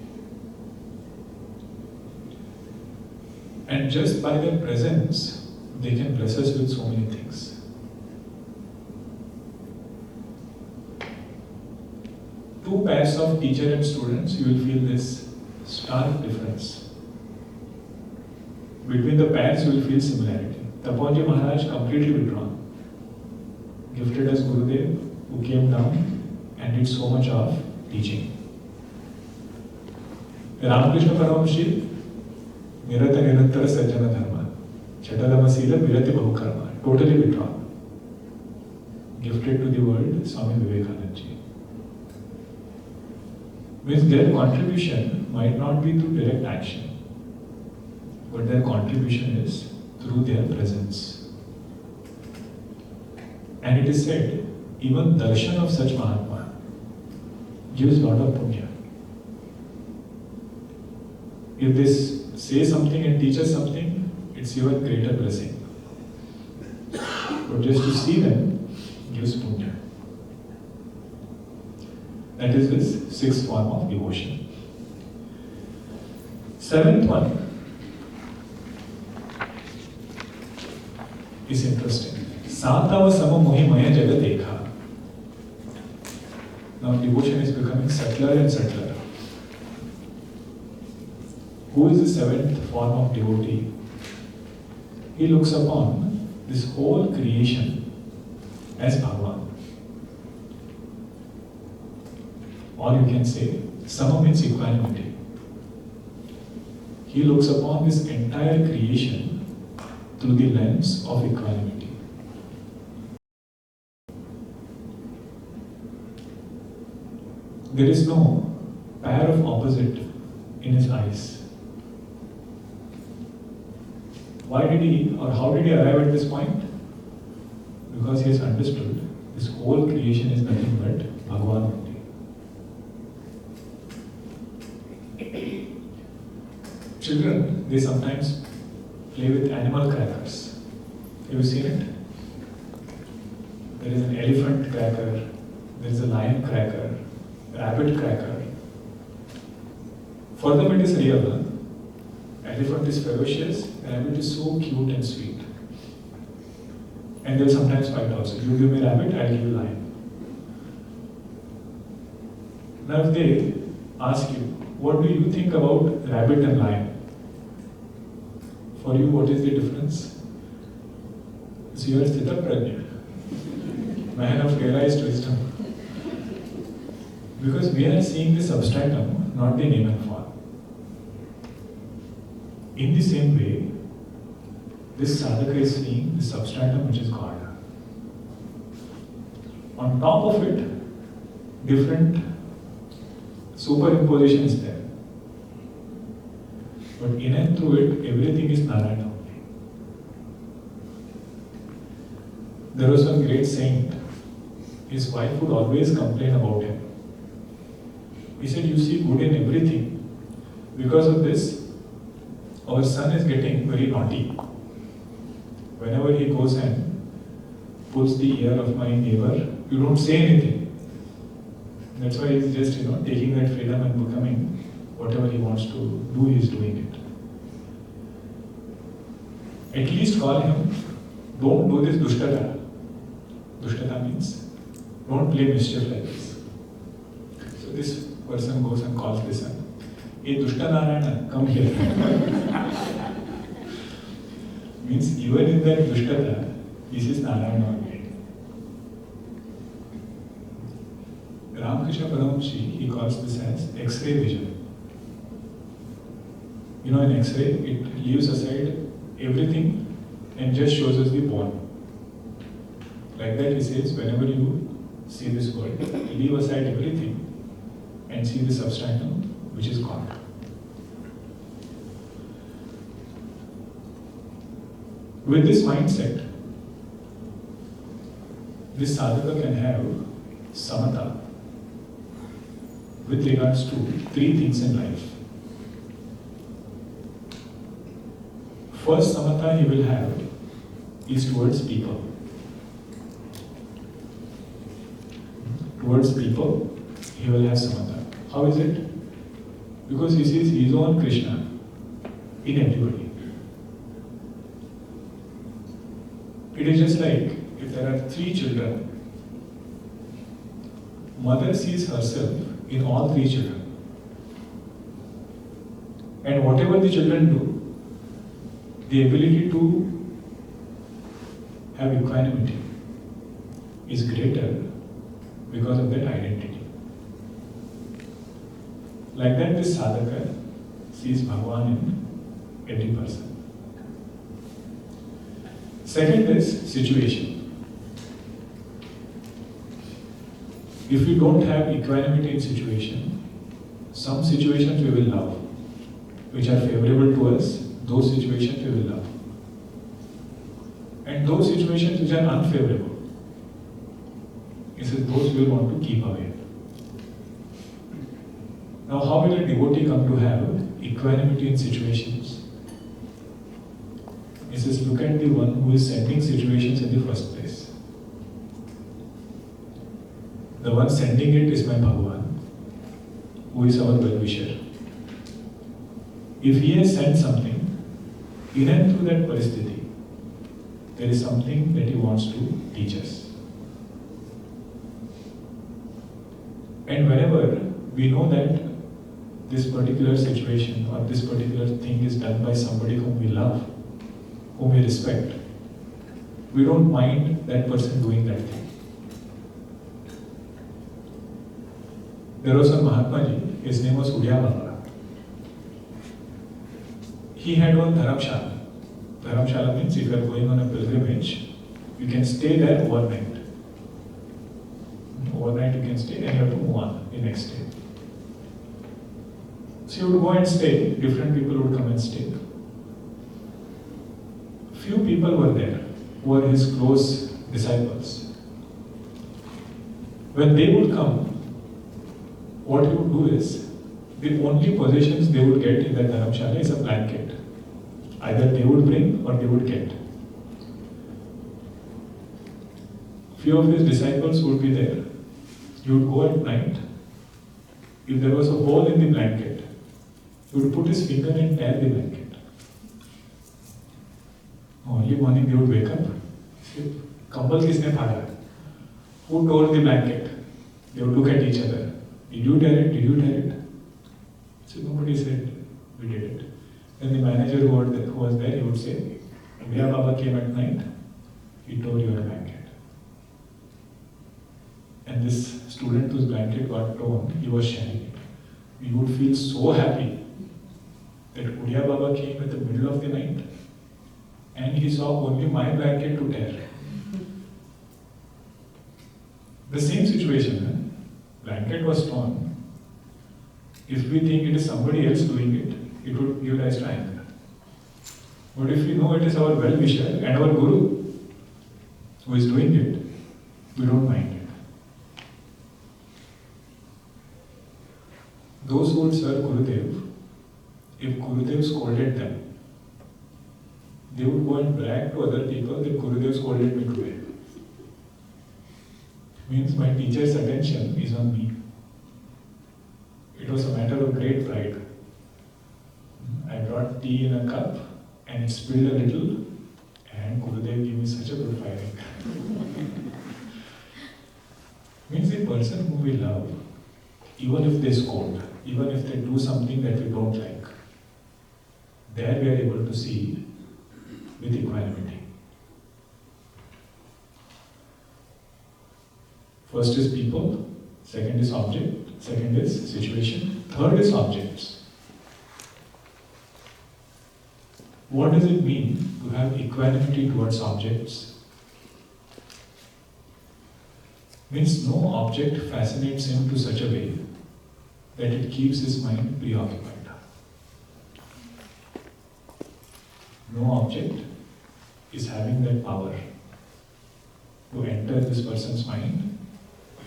S1: And just by their presence, they can bless us with so many things. Two pairs of teacher and students, you will feel this stark difference. Between the pairs, you will feel similarity. Taponji Maharaj completely withdrawn, gifted as Gurudev, who came down and did so much of teaching. Ramakrishna Paramhansa, Nirata Nirantara Sajjana Dharma, Chatadamasila Virati Bahukarma, totally withdrawn, gifted to the world Swami Vivekananda ji. Means their contribution might not be through direct action, but their contribution is through their presence. And it is said, even darshan of such Mahatma gives lot of punya. If they say something and teach us something, it's even greater blessing. But just to see them gives punya. That is this sixth form of devotion. Seventh one is interesting. Sātava sama mohi maya jagat ekha. Now devotion is becoming subtler and subtler. Who is the seventh form of devotee? He looks upon this whole creation as Bhagavan. Or you can say, sama means equanimity. He looks upon this entire creation through the lens of equanimity. There is no pair of opposite in his eyes. Why did he, or how did he arrive at this point? Because he has understood this whole creation is nothing but Bhagavan only. Children, they sometimes play with animal crackers. Have you seen it? There is an elephant cracker, there is a lion cracker, rabbit cracker. For them it is real. Huh? Elephant is ferocious, rabbit is so cute and sweet. And they'll sometimes fight also. You give me rabbit, I'll give you lion. Now if they ask you, what do you think about rabbit and lion? For you, what is the difference? So you are Sthita Prajna, man of realized wisdom. Because we are seeing the substratum, not the name and form. In the same way, this sadhaka is seeing the substratum which is God. On top of it, different superimposition is there. But in and through it, everything is Narayana only. There was one great saint, his wife would always complain about him. He said, you see good in everything. Because of this, our son is getting very naughty. Whenever he goes and pulls the ear of my neighbor, you don't say anything. That's why he's just, taking that freedom and becoming whatever he wants to do, he's doing it. at least call him, don't do this dushtata. Dushtata means, don't play mischief like this. So this person goes and calls the son. Hey Dushta Narayana, come here. Means even in that Dushtata, he says Narayana only. Ramakrishna Paramhamsa, he calls this as X-ray vision. You know, in X-ray, it leaves aside everything and just shows us the bone. Like that, he says, whenever you see this world, leave aside everything and see the substratum, which is God. With this mindset, this sadhaka can have samatha with regards to three things in life. First samatha he will have is towards people. Towards people, he will have samatha. How is it? Because he sees his own Krishna in everybody. It is just like if there are three children, mother sees herself in all three children. And whatever the children do, the ability to have equanimity is greater because of that identity. Like that, this sadhaka sees Bhagavan in every person. Second is situation. If we don't have equanimity in situation, some situations we will love, which are favorable to us, those situations we will love. And those situations which are unfavorable, he says those we will want to keep away. Now, how will a devotee come to have equanimity in situations? He says, look at the one who is sending situations in the first place. The one sending it is my Bhagavan, who is our well-wisher. If he has sent something, in and through that paristhiti, there is something that he wants to teach us. And whenever we know that this particular situation or this particular thing is done by somebody whom we love, whom we respect, we don't mind that person doing that thing. There was a Mahatmaji, his name was Udya Baba. He had one dharamshala. Dharamshala means if you are going on a pilgrimage, you can stay there overnight. Overnight you can stay and you have to move on the next day. So you would go and stay, different people would come and stay. Few people were there who were his close disciples. When they would come, what he would do is, the only possessions they would get in that dharamshala is a blanket. Either they would bring or they would get. Few of his disciples would be there. He would go at night. If there was a hole in the blanket, he would put his finger and tear the blanket. Early morning they would wake up. Kambal kisne phada? Who tore the blanket? They would look at each other. Did you tear it? Did you tear it? So nobody said, we did it. Then the manager who was there, he would say, Abhiya Baba came at night, he tore your blanket. And this student whose blanket got torn, he was sharing it. You would feel so happy that Udya Baba came at the middle of the night and he saw only my blanket to tear. The same situation, blanket was torn. If we think it is somebody else doing it, it would give rise to anger. But if we know it is our well-wisher and our Guru who is doing it, we don't mind it. Those who would serve Gurudev, if Gurudev scolded them, they would go and brag to other people that Gurudev scolded me today. Means my teacher's attention is on me. It was a matter of great pride. I brought tea in a cup and it spilled a little and Gurudev gave me such a good firing. Means the person whom we love, even if they scold, even if they do something that we don't like, there we are able to see with equanimity. First is people, second is object, second is situation, third is objects. What does it mean to have equanimity towards objects? Means no object fascinates him to such a way that it keeps his mind preoccupied. No object is having that power to enter this person's mind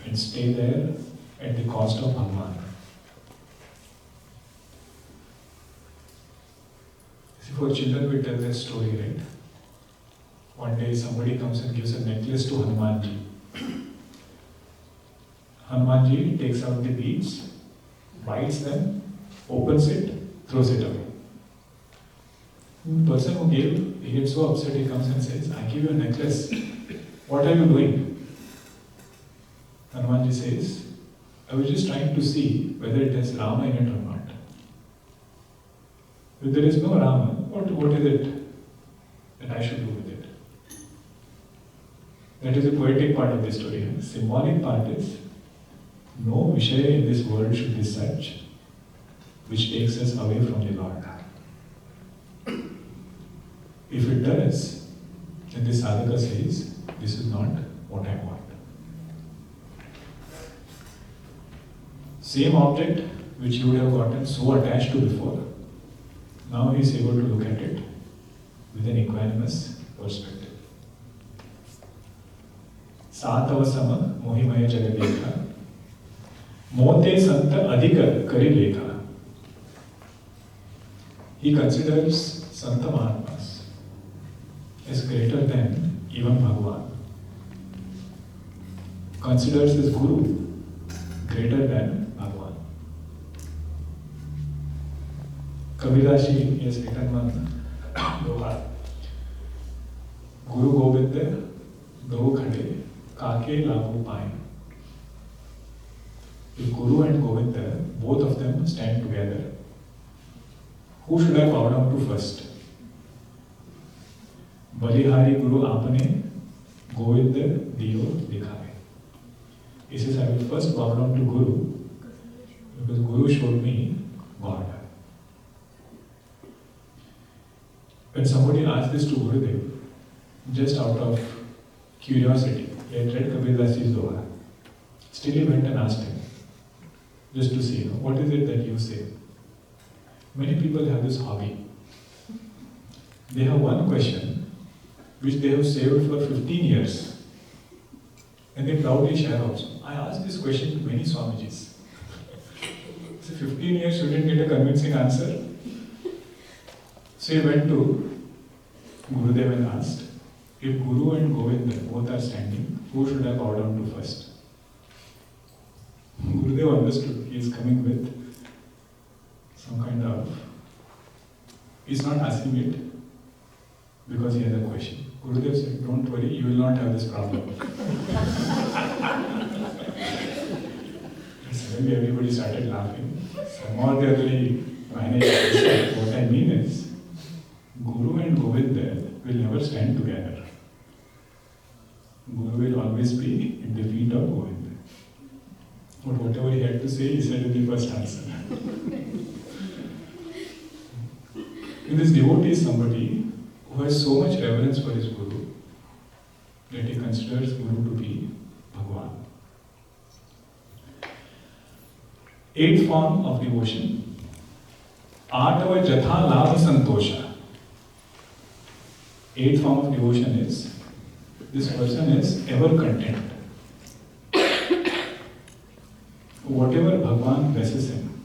S1: and stay there at the cost of Bhagwan. See, for children we tell that story, right? One day somebody comes and gives a necklace to Hanumanji. Hanumanji takes out the beads, bites them, opens it, throws it away. The person who gave, he gets so upset, he comes and says, I give you a necklace. What are you doing? Hanumanji says, I was just trying to see whether it has Rama in it or not. If there is no Rama, what is it that I should do with it? That is the poetic part of the story. The symbolic part is, no Vishaya in this world should be such which takes us away from the Lord. If it does, then the sadhaka says, this is not what I want. Same object which you would have gotten so attached to before, now he is able to look at it with an equanimous perspective. Satavasama mohimaya jagadekha mote santa adhika kari lekha. He considers Santa Mahatmas as greater than even Bhagwan. Considers his Guru greater than Bhagwan. Kabiraji has written one doha. Guru Govinda do khade kake lagu paye. If Guru and Govinda, both of them stand together, who should I bow down to first? Balihari Guru Apane, Govinda Diyo Dikhave. He says, I will first bow down to Guru because Guru showed me God. When somebody asked this to Gurudev, just out of curiosity, he had read Kabir Dasji's Doha. Still he went and asked him, just to see, what is it that you say? Many people have this hobby. They have one question which they have saved for 15 years and they proudly share also. I asked this question to many Swamijis. So 15 years you didn't get a convincing answer. So he went to Gurudev and asked, if Guru and Govinda both are standing, who should I bow down to first? Gurudev understood he is coming with some kind of, he's not asking it because he has a question. Gurudev said, don't worry, you will not have this problem. Suddenly everybody started laughing. Somehow the other he managed to say, what I mean is, Guru and Govinda will never stand together. Guru will always be in the feet of Govinda. But whatever he had to say, he said in the first answer. And this devotee is somebody who has so much reverence for his Guru that he considers Guru to be Bhagwan. Eighth form of devotion, Atava Jatha Labha Santosha. Eighth form of devotion is, this person is ever content. Whatever Bhagwan blesses him,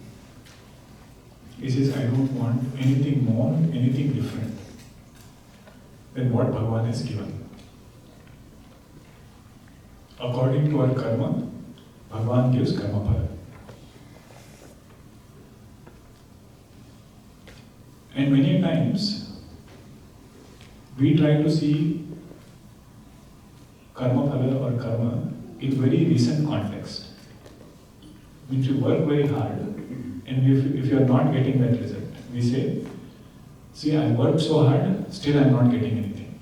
S1: he says, I don't want anything more, anything different than what Bhagwan has given. According to our karma, Bhagwan gives karma phala. And many times, we try to see karma phala or karma in very recent context. Means you work very hard, and if you are not getting that result, we say, see, I worked so hard, still I am not getting anything.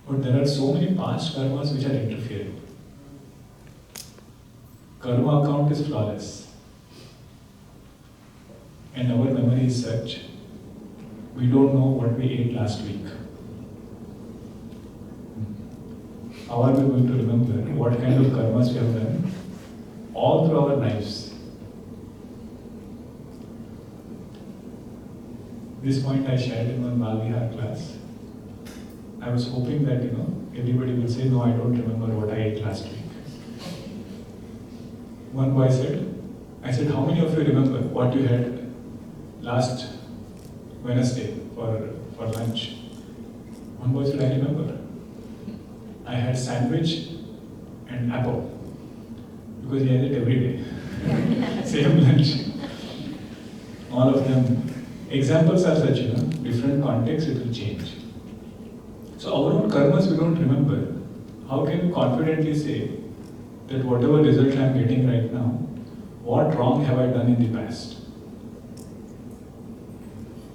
S1: But there are so many past karmas which are interfering. Karma account is flawless. And our memory is such, we don't know what we ate last week. How are we going to remember what kind of karmas we have done all through our lives? This point I shared in one Bal Vihar class. I was hoping that everybody will say, no, I don't remember what I ate last week. One boy said, I said, how many of you remember what you had last Wednesday for lunch? One boy said, I remember. I had sandwich and apple because he had it every day. Same lunch. All of them. Examples are such, different contexts it will change. So our own karmas we don't remember. How can you confidently say that whatever result I am getting right now, what wrong have I done in the past?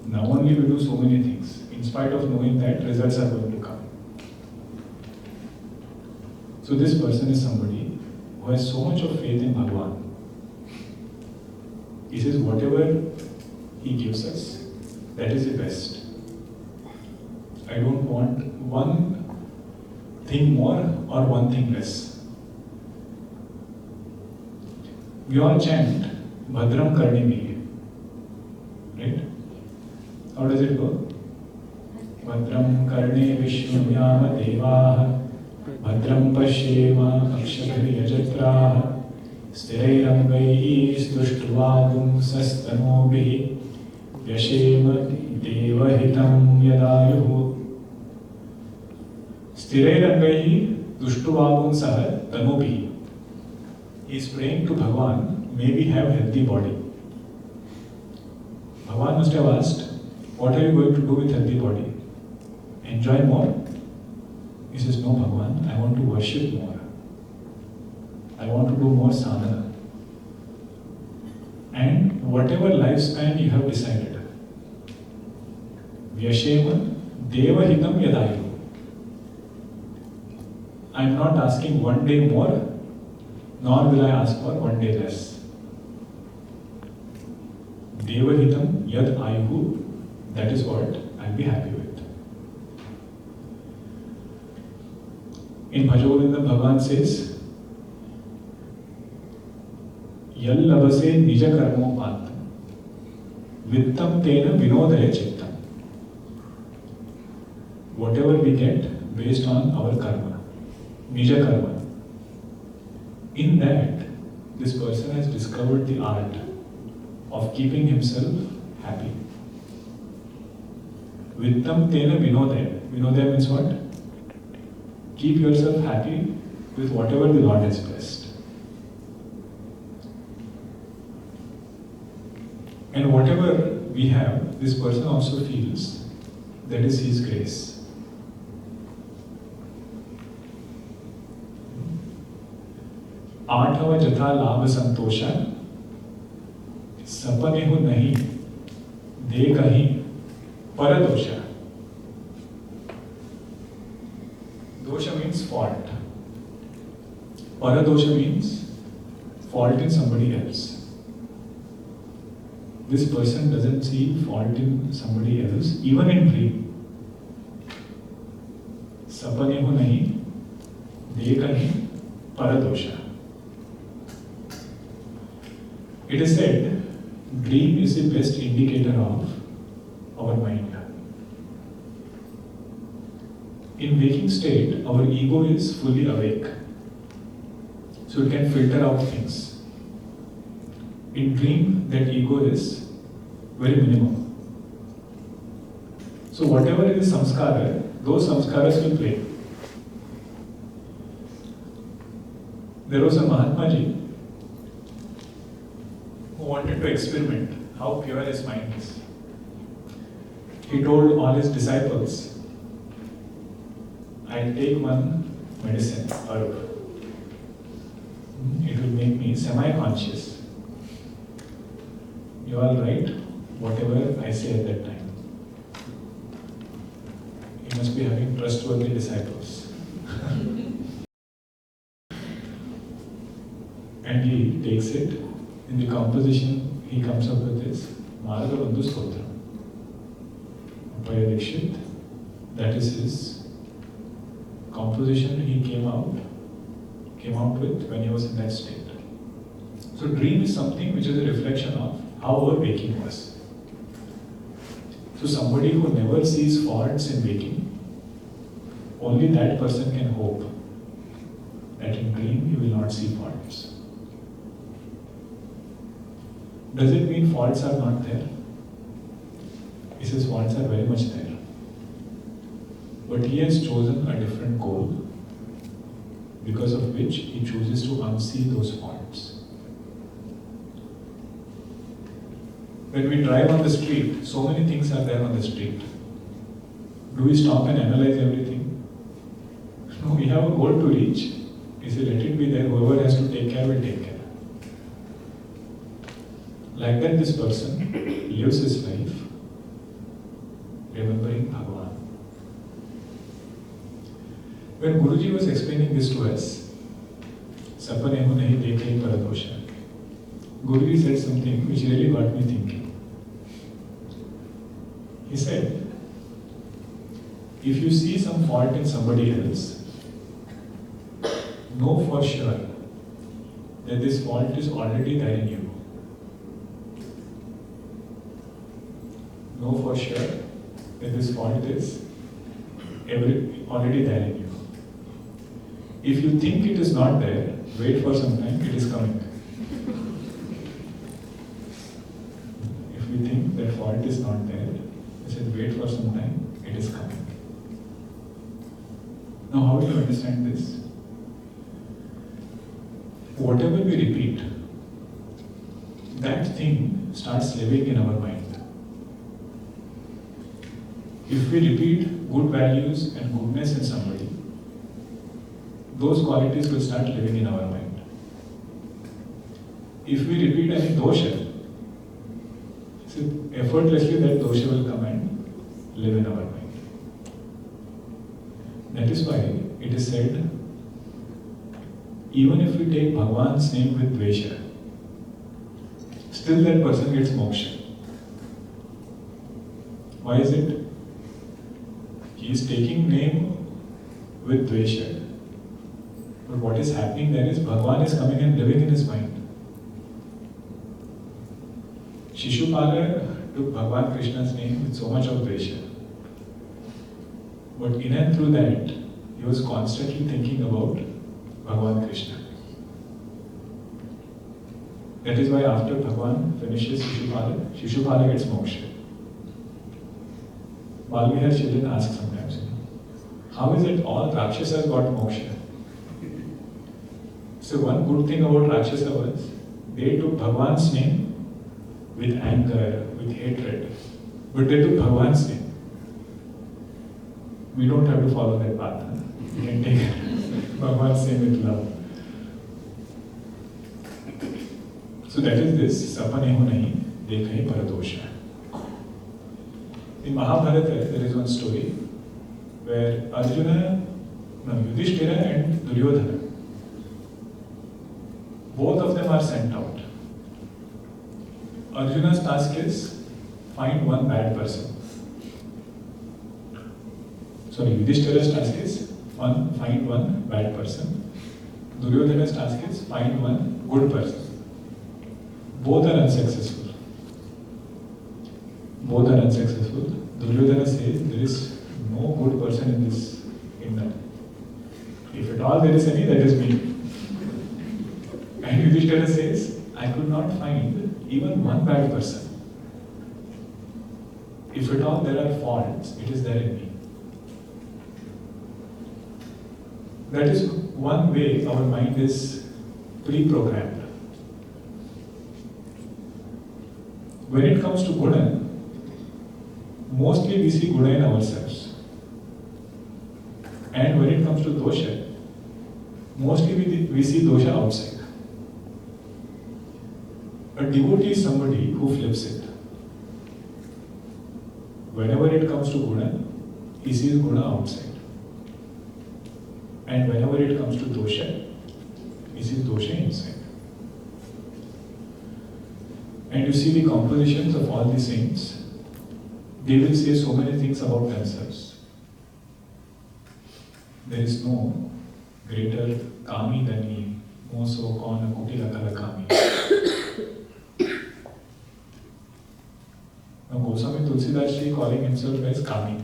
S1: Now only we do so many things, in spite of knowing that results are going to come. So this person is somebody who has so much of faith in Bhagavan. He says whatever he gives us, that is the best. I don't want one thing more or one thing less. We all chant Bhadram Karnimi, right? How does it go? Bhadram Karne Vishnuyama Devaha Bhadram Pashyema Akshadriyajatra Sthirairangai Stushtvagum Sastanobhi Vyashema Devahitam Yadayuhu Sthirairangai Dushtuvagum Sah Tanobhi. He is praying to Bhagavan, may we have healthy body. Bhagavan must have asked, what are you going to do with healthy body? Enjoy more? He says, no Bhagavan, I want to worship more. I want to do more sadhana. And whatever lifespan you have decided, Vyashema Devahitam Yadayu. I am not asking one day more, nor will I ask for one day less. Devahitam Yad Ayuhu, that is what I'll be happy with. In Bhajagovinda, Bhagavan says, Yal lavase nija karmo patam, vittam tena vinodaya chittam. Whatever we get based on our karma, nija karma. In that, this person has discovered the art of keeping himself happy. Vittam tena vinodaya. Vinodaya means what? Keep yourself happy with whatever the Lord has blessed. And whatever we have, this person also feels that is His grace. आठव जथा लाभ संतोषा सपने हो नहीं दे कहीं परदोषा. Dosha means fault. Paradosha means fault in somebody else. This person doesn't see fault in somebody else, even in dream. Sapane ho nahi, dekha nahi, paradosha. It is said, dream is the best indicator of our mind. In waking state, our ego is fully awake, so it can filter out things. In dream, that ego is very minimal. So whatever is samskara, those samskaras will play. There was a Mahatma Ji who wanted to experiment how pure his mind is. he told all his disciples, I'll take one medicine, herb. It will make me semi-conscious. You all write whatever I say at that time. He must be having trustworthy disciples. And he takes it. In the composition, he comes up with this Marga Bandhu Stotra. Upaya Dikshit, that is his composition he came out with when he was in that state. So dream is something which is a reflection of how our waking was. So somebody who never sees faults in waking, only that person can hope that in dream he will not see faults. Does it mean faults are not there? He says faults are very much there. But he has chosen a different goal, because of which he chooses to unsee those faults. When we drive on the street, so many things are there on the street. Do we stop and analyze everything? No, we have a goal to reach. He said, let it be there, whoever has to take care will take care. Like that, this person lives his life remembering Bhagavan. When Guruji was explaining this to us, Sapanehu nahi dekhe paradosha, Guruji said something which really got me thinking. He said, if you see some fault in somebody else, know for sure that this fault is already there in you. Know for sure that this fault is already there in you. If you think it is not there, wait for some time, it is coming. If you think that fault is not there, I said wait for some time, it is coming. Now how do you understand this? Whatever we repeat, that thing starts living in our mind. If we repeat good values and goodness in somebody, those qualities will start living in our mind. If we repeat any dosha, so effortlessly that dosha will come and live in our mind. That is why it is said, even if we take Bhagavan's name with dvesha, still that person gets moksha. Why is it? He is taking name with dvesha. But what is happening there is Bhagavan is coming and living in his mind. Shishupala took Bhagavan Krishna's name with so much of dvesha. But in and through that, he was constantly thinking about Bhagavan Krishna. That is why after Bhagavan finishes Shishupala, Shishupala gets moksha. Valmihar children ask sometimes, how is it all Rakshasas got moksha? So one good thing about Rakshasa was, they took Bhagavan's name with anger, with hatred, but they took Bhagavan's name. We don't have to follow that path. We can take Bhagavan's name with love. So that is this, Sapanehu nahi dekhe paradosha. In Mahabharata, there is one story where Yudhishthira and Duryodhana, both of them are sent out. Arjuna's task is find one bad person. Sorry, Yudhishthira's task is find one bad person. Duryodhana's task is find one good person. Both are unsuccessful. Duryodhana says there is no good person in this kingdom. If at all there is any, that is me. And Yudhishthira says, I could not find even one bad person. If at all there are faults, it is there in me. That is one way our mind is pre-programmed. When it comes to Guna, mostly we see guna in ourselves. And when it comes to dosha, mostly we see dosha outside. A devotee is somebody who flips it. Whenever it comes to guna, he sees guna outside. And whenever it comes to dosha, he sees dosha inside. And you see the compositions of all the saints, they will say so many things about themselves. There is no greater kami than me, moso kona kutila kala kami. Now Goswami Tulsidas ji calling himself as kami.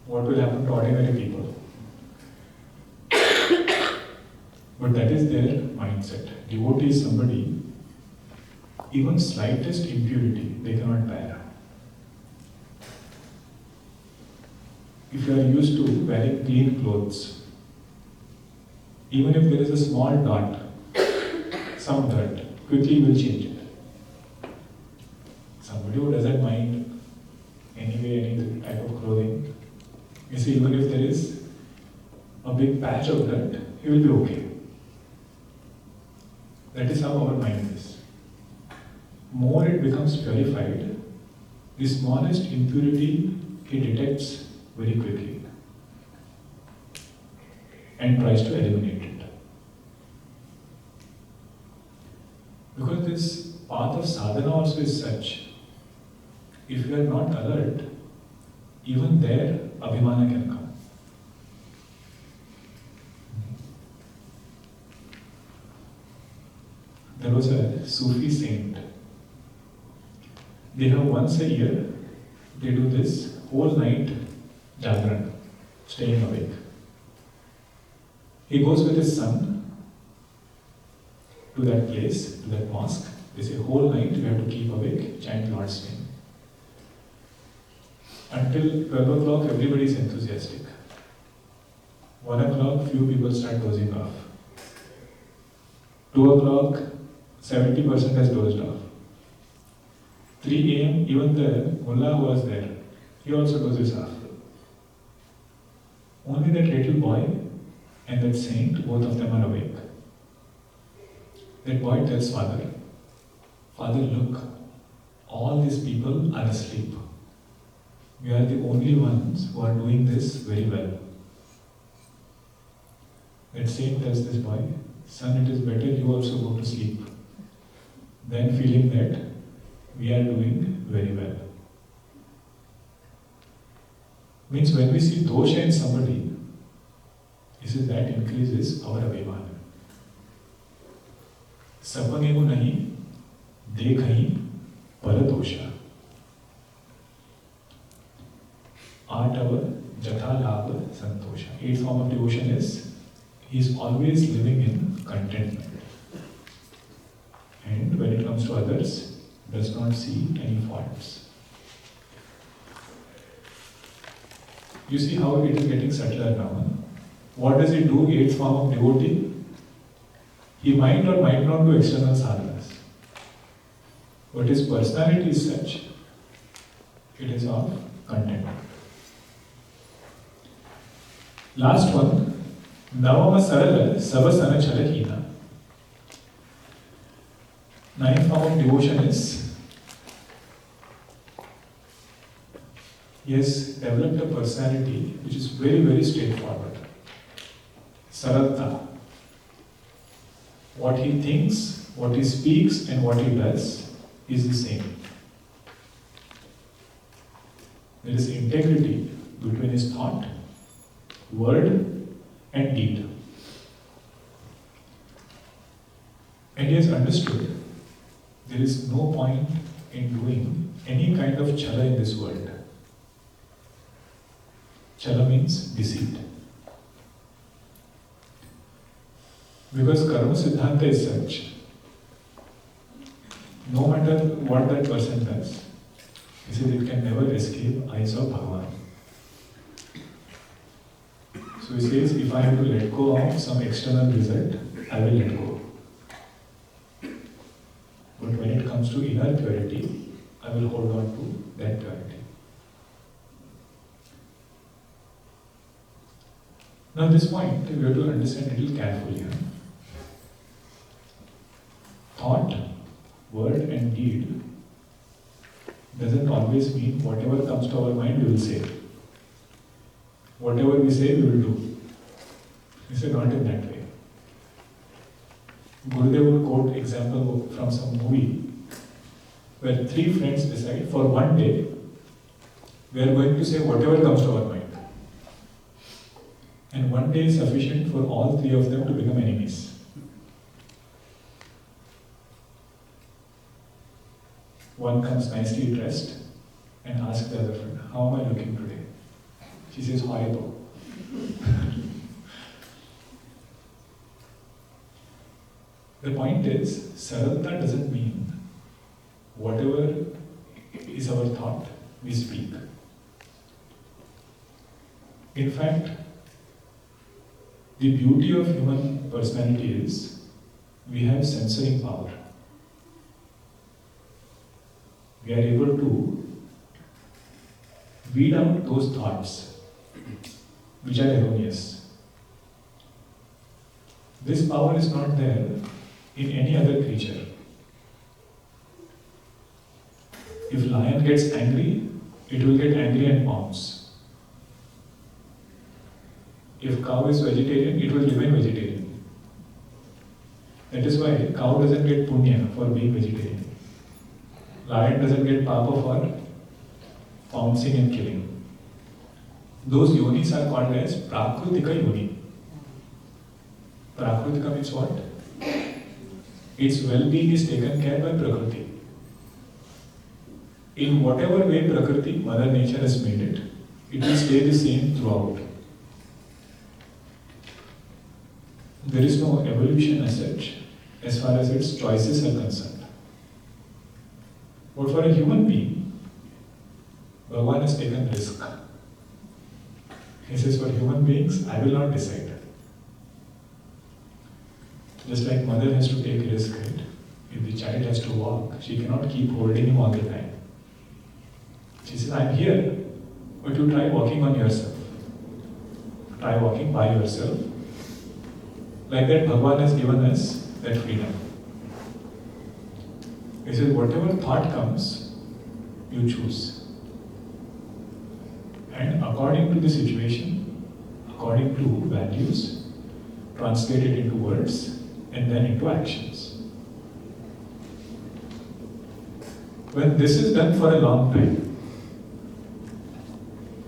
S1: What will happen to ordinary people? But that is their mindset. Devotee is somebody, even slightest impurity, they cannot bear. If you are used to wearing clean clothes, even if there is a small dot, some dirt, quickly you will change it. Somebody who doesn't mind anyway any type of clothing, you see, even if there is a big patch of dirt, he will be okay. That is how our mind is. More it becomes purified, the smallest impurity he detects very quickly and tries to eliminate it. Because this path of sadhana also is such, if you are not alert, even there abhimana can come. There was a Sufi saint. They have once a year, they do this whole night jagran, staying awake. He goes with his son to that place, to that mosque. They say whole night we have to keep awake, chant Lord's name. Until 12 o'clock everybody is enthusiastic. 1 o'clock few people start dozing off. 2 o'clock 70% has dozed off. 3 a.m. even the mullah who was there, he also dozes off. Only that little boy and that saint, both of them are awake. That boy tells father, Father, look, all these people are asleep. We are the only ones who are doing this very well. That saint tells this boy, son, it is better you also go to sleep than feeling that we are doing very well. Means when we see dosha in somebody, that increases our abhimana. Sapangego nahi, dekhahi, paradosha. 8th jatha labha santosha. 8th form of devotion is, he is always living in contentment. And when it comes to others, does not see any faults. You see how it is getting subtler now. What does he do, 8th form of devotee? He might or might not do external sadhanas. But his personality is such, it is of contentment. Last one, Navama Sarala Savasana Chalahina. 9th form of devotion is, he has developed a personality which is very, very straightforward. Saralta. What he thinks, what he speaks, and what he does is the same. There is integrity between his thought, word, and deed. And he has understood there is no point in doing any kind of chala in this world. Chala means deceit. Because karma siddhanta is such, no matter what that person does, he says it can never escape eyes of Bhagavan. So he says, if I have to let go of some external result, I will let go. But when it comes to inner purity, I will hold on to that purity. Now, at this point, we have to understand a little carefully. Thought, word, and deed doesn't always mean whatever comes to our mind we will say. Whatever we say, we will do. It's not in that way. Gurudev will quote example from some movie where three friends decide for one day we are going to say whatever comes to our mind. And one day is sufficient for all three of them to become enemies. One comes nicely dressed and asks the other friend, "How am I looking today?" She says, "Horrible." The point is, saralta doesn't mean whatever is our thought, we speak. In fact, the beauty of human personality is we have censoring power. We are able to weed out those thoughts which are erroneous. This power is not there in any other creature. If lion gets angry, it will get angry and pounce. If cow is vegetarian, it will remain vegetarian. That is why cow doesn't get punya for being vegetarian. Lion doesn't get papa for pouncing and killing. Those yonis are called as prakrutika yoni. Prakrutika means what? Its well-being is taken care by Prakriti. In whatever way Prakriti, Mother Nature has made it, it will stay the same throughout. There is no evolution as such, as far as its choices are concerned. But for a human being, Bhagavan has taken risk. He says, for human beings, I will not decide. Just like mother has to take risk, right? If the child has to walk, she cannot keep holding him all the time. She says, I'm here, but you try walking on yourself. Try walking by yourself. Like that, Bhagavan has given us that freedom. He says, whatever thought comes, you choose. And according to the situation, according to values, translate it into words and then into actions. When this is done for a long time,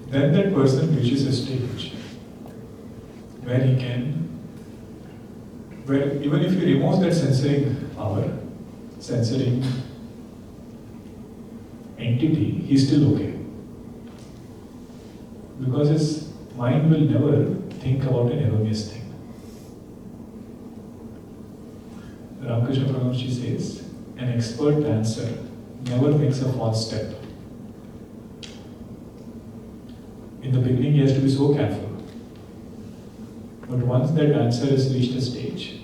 S1: then that person reaches a stage where he can, where even if he removes that censoring power, censoring entity, he's still okay. Because his mind will never think about an erroneous thing. Rāmkrishna Paramahamsa says, an expert dancer never makes a false step. In the beginning, he has to be so careful. But once that dancer has reached a stage,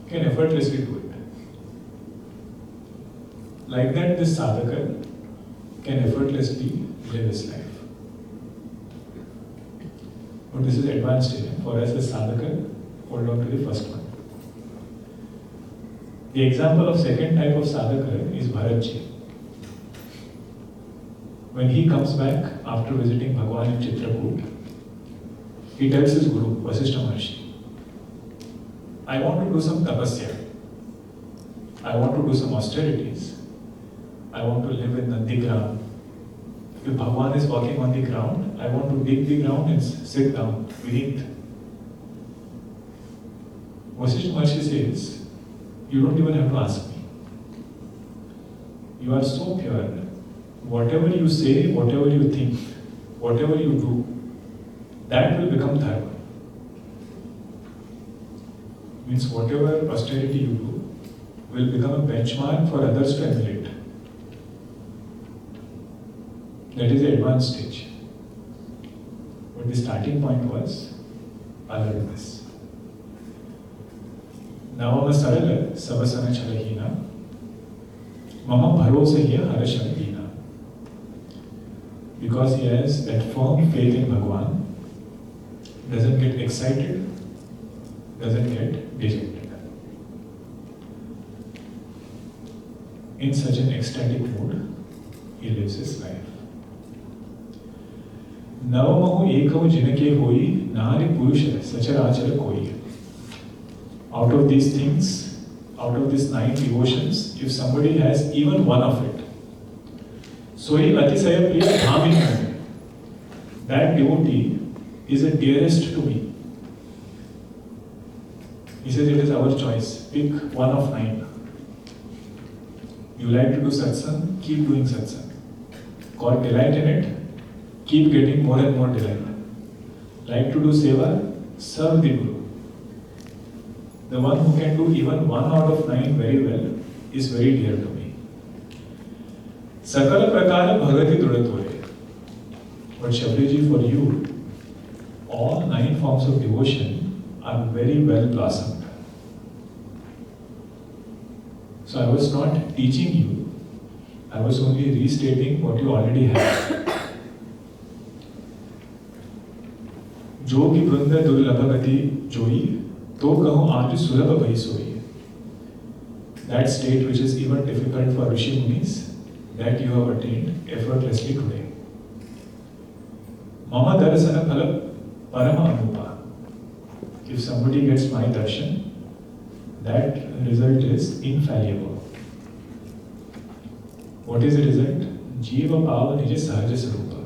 S1: he can effortlessly do it. Like that, this sadhaka can effortlessly live his life. But this is advanced stage. For us as sadhaka, hold on to the first one. The example of second type of sadhaka is Bharatji. When he comes back after visiting Bhagavan in Chitrakoot, he tells his guru, Vasishtha Maharshi, I want to do some tapasya. I want to do some austerities. I want to live in Nandigram. If Bhagavan is walking on the ground, I want to dig the ground and sit down beneath. Vasishtha Maharshi says, you don't even have to ask me. You are so pure. Whatever you say, whatever you think, whatever you do, that will become dharma. Means whatever austerity you do will become a benchmark for others to emulate. That is the advanced stage. But the starting point was alertness. Navama sarala savasana chalahina mama bharosahya harashavina. Because he has that firm faith in Bhagavan, doesn't get excited, doesn't get dejected. In such an ecstatic mood, he lives his life. Navamahu ekau jinake hoi, nari purusha sacharaachara koi. Out of these things, out of these 9 devotions, if somebody has even one of it, sohi atisaya priya dhamini, that devotee is the dearest to me. He says it is our choice. Pick one of 9. You like to do satsang, keep doing satsang. Got delight in it, keep getting more and more delight. Like to do seva, serve the Guru. The one who can do even 1 out of 9 very well is very dear to me. Sakala prakara bhagati duratore. But Shabriji, for you, all 9 forms of devotion are very well blossomed. So I was not teaching you, I was only restating what you already have. Jogi brunda durlabhagati joyi, to kahu aaj sulabha bhai soyi. That state which is even difficult for Rishi Munis, that you have attained effortlessly today. Mama darasana phala parama anupa. If somebody gets my darshan, that result is infallible. What is the result? Jiva Bhava Nija Sahaja Sarupa.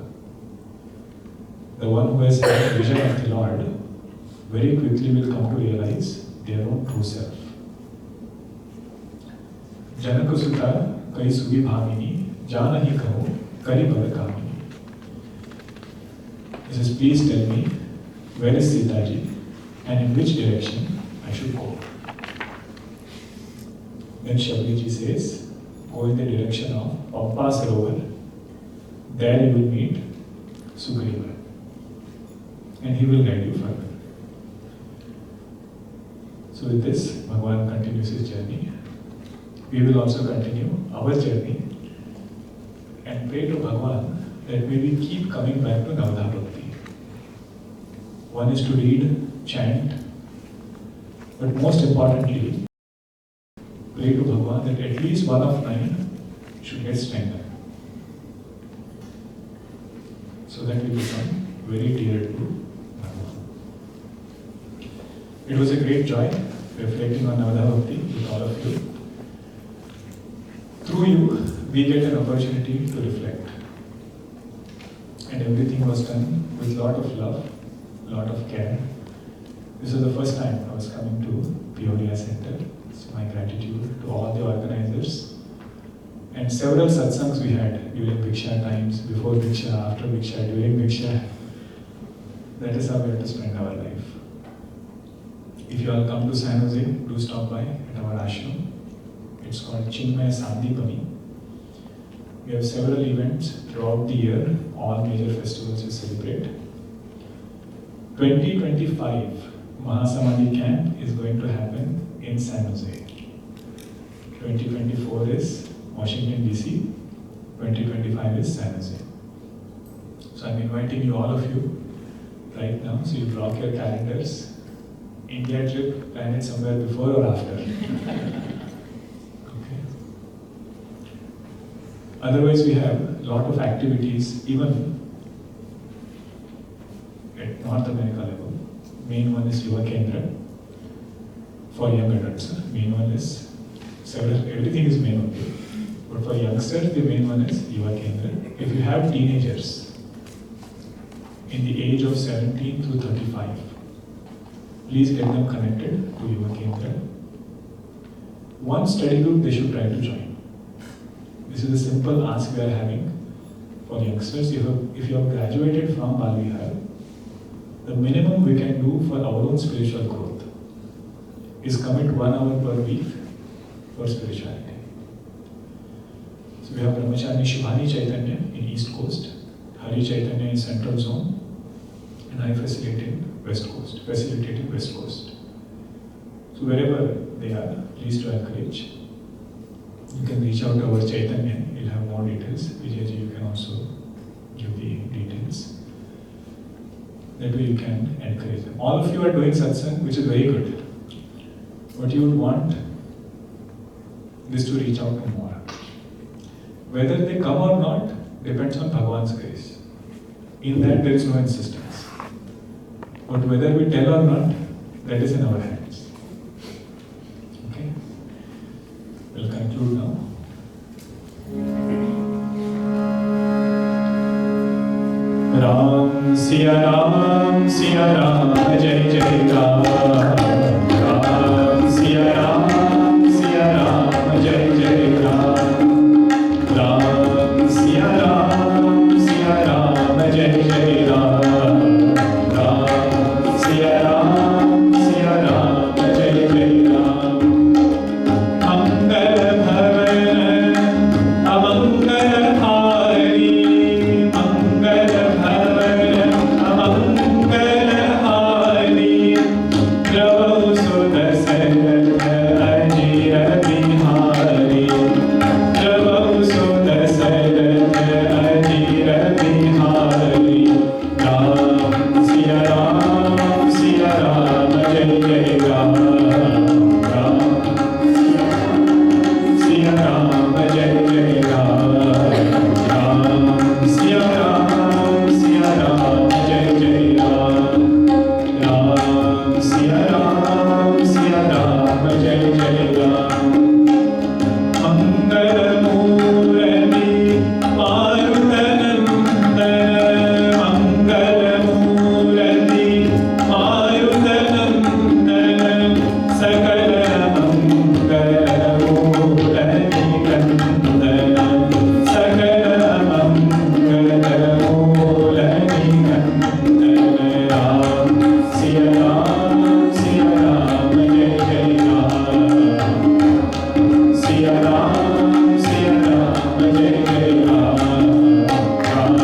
S1: The one who has had vision of the Lord very quickly will come to realize their own true self. Janaka Sutta Kai Sugi Bhamini Jana Hi Kaho Kari Bhava Kamini. He says, please tell me where is Sitaji and in which direction I should go. Then Shabriji says, go in the direction of Pampa Sarovar. There you will meet Sugriva. And he will guide you further. So with this, Bhagavan continues his journey. We will also continue our journey and pray to Bhagavan that may we keep coming back to Navadha Bhakti. One is to read, chant, but most importantly, pray to Bhagavan that at least 1 of 9 should get strengthened, so that we become very dear to Bhagavan. It was a great joy reflecting on Navadha Bhakti with all of you. Through you, we get an opportunity to reflect. And everything was done with a lot of love, a lot of care. This is the first time I was coming to Peoria Center. It's my gratitude to all the organizers. And several satsangs we had during Bhiksha times, before Bhiksha, after Bhiksha, during Bhiksha. That is how we have to spend our life. If you all come to San Jose, do stop by at our ashram. It's called Chinmaya Sandipani. We have several events throughout the year, all major festivals we celebrate. 2025 Mahasamadhi camp is going to happen in San Jose. 2024 is Washington DC, 2025 is San Jose. So I'm inviting you, all of you, right now, so you block your calendars. India trip, plan it somewhere before or after. Okay. Otherwise, we have a lot of activities, even at North America level. Main one is Yuva Kendra for young adults. Main one is everything is main only. But for youngsters, the main one is Yuva Kendra. If you have teenagers in the age of 17 through 35, please get them connected to Yuva Kendra. One study group they should try to join. This is a simple ask we are having for youngsters. If you have graduated from Balvihar, the minimum we can do for our own spiritual growth is commit 1 hour per week for spirituality. So we have Brahmachari Shubhani Chaitanya in East Coast, Hari Chaitanya in Central Zone, and I facilitating West Coast. So wherever they are, please to encourage. You can reach out to our Chaitanya, he'll have more details. Vijayji, you can also give the details. that way you can encourage them. All of you are doing satsang, which is very good. But you would want this to reach out to more. Whether they come or not depends on Bhagavan's grace. In that there is no insistence. But whether we tell or not, that is in our hands. Okay? We'll conclude now. Ram, Siya Ram, Jai Jai Ram. Ram, Siya Ram, Jai Jai Ram. Ram, Siya Ram, Jai Jai Ram. Ram, Siya Ram, Jai Jai Ram. Mangal Bhavan, Amangal Hari. Mangal Bhavan, Amangal Hari. Prabhu Sudasarat Ajira Bihari. Prabhu Sudasarat Ajira Bihari. Ram, Siya Ram, Jai Jai Ram. Ram, Siya Ram, Jai Jai Ram. Ram, Siya Ram, Jai Jai Ram. Ram, Siya Ram, Jai Jai Ram. Mangal Murali Marutanandana. Mangal Murali Marutanandana. Sakala Mangala Murali Kandana. Sakala Mangala Murali Kandana. Ram, Siya Ram, Jai Jai Ram. Siya Ram, Jai Jai Ram. Ram,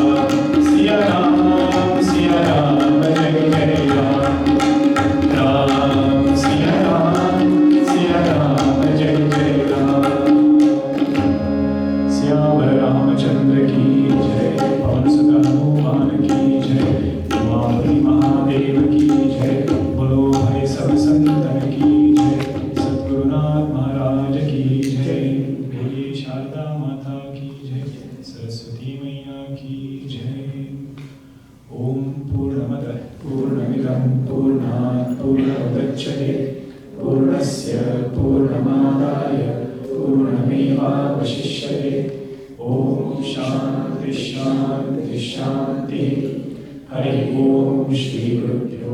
S1: Siya Ram, Jai Jai Ram. Ram, Siya Ram, Jai Jai Ram. Syavar Rāmachandra ki jai, Pavan Sutta Hanuman ki jai, Umavari Mahadeva ki jai, Bolo Bhai Sab Santan ki jai, Satgurunath Maharaj ki jai, Boli Sharda Mata ki jai, Saraswati Maiya ki jai. Om Purnamada Purnamidam Purnat Purnamudachyate Purnasya Purnamadaya Purnamevavashishyate. Om Shanti Shanti Shanti. Hari Om Shri Gurubhyo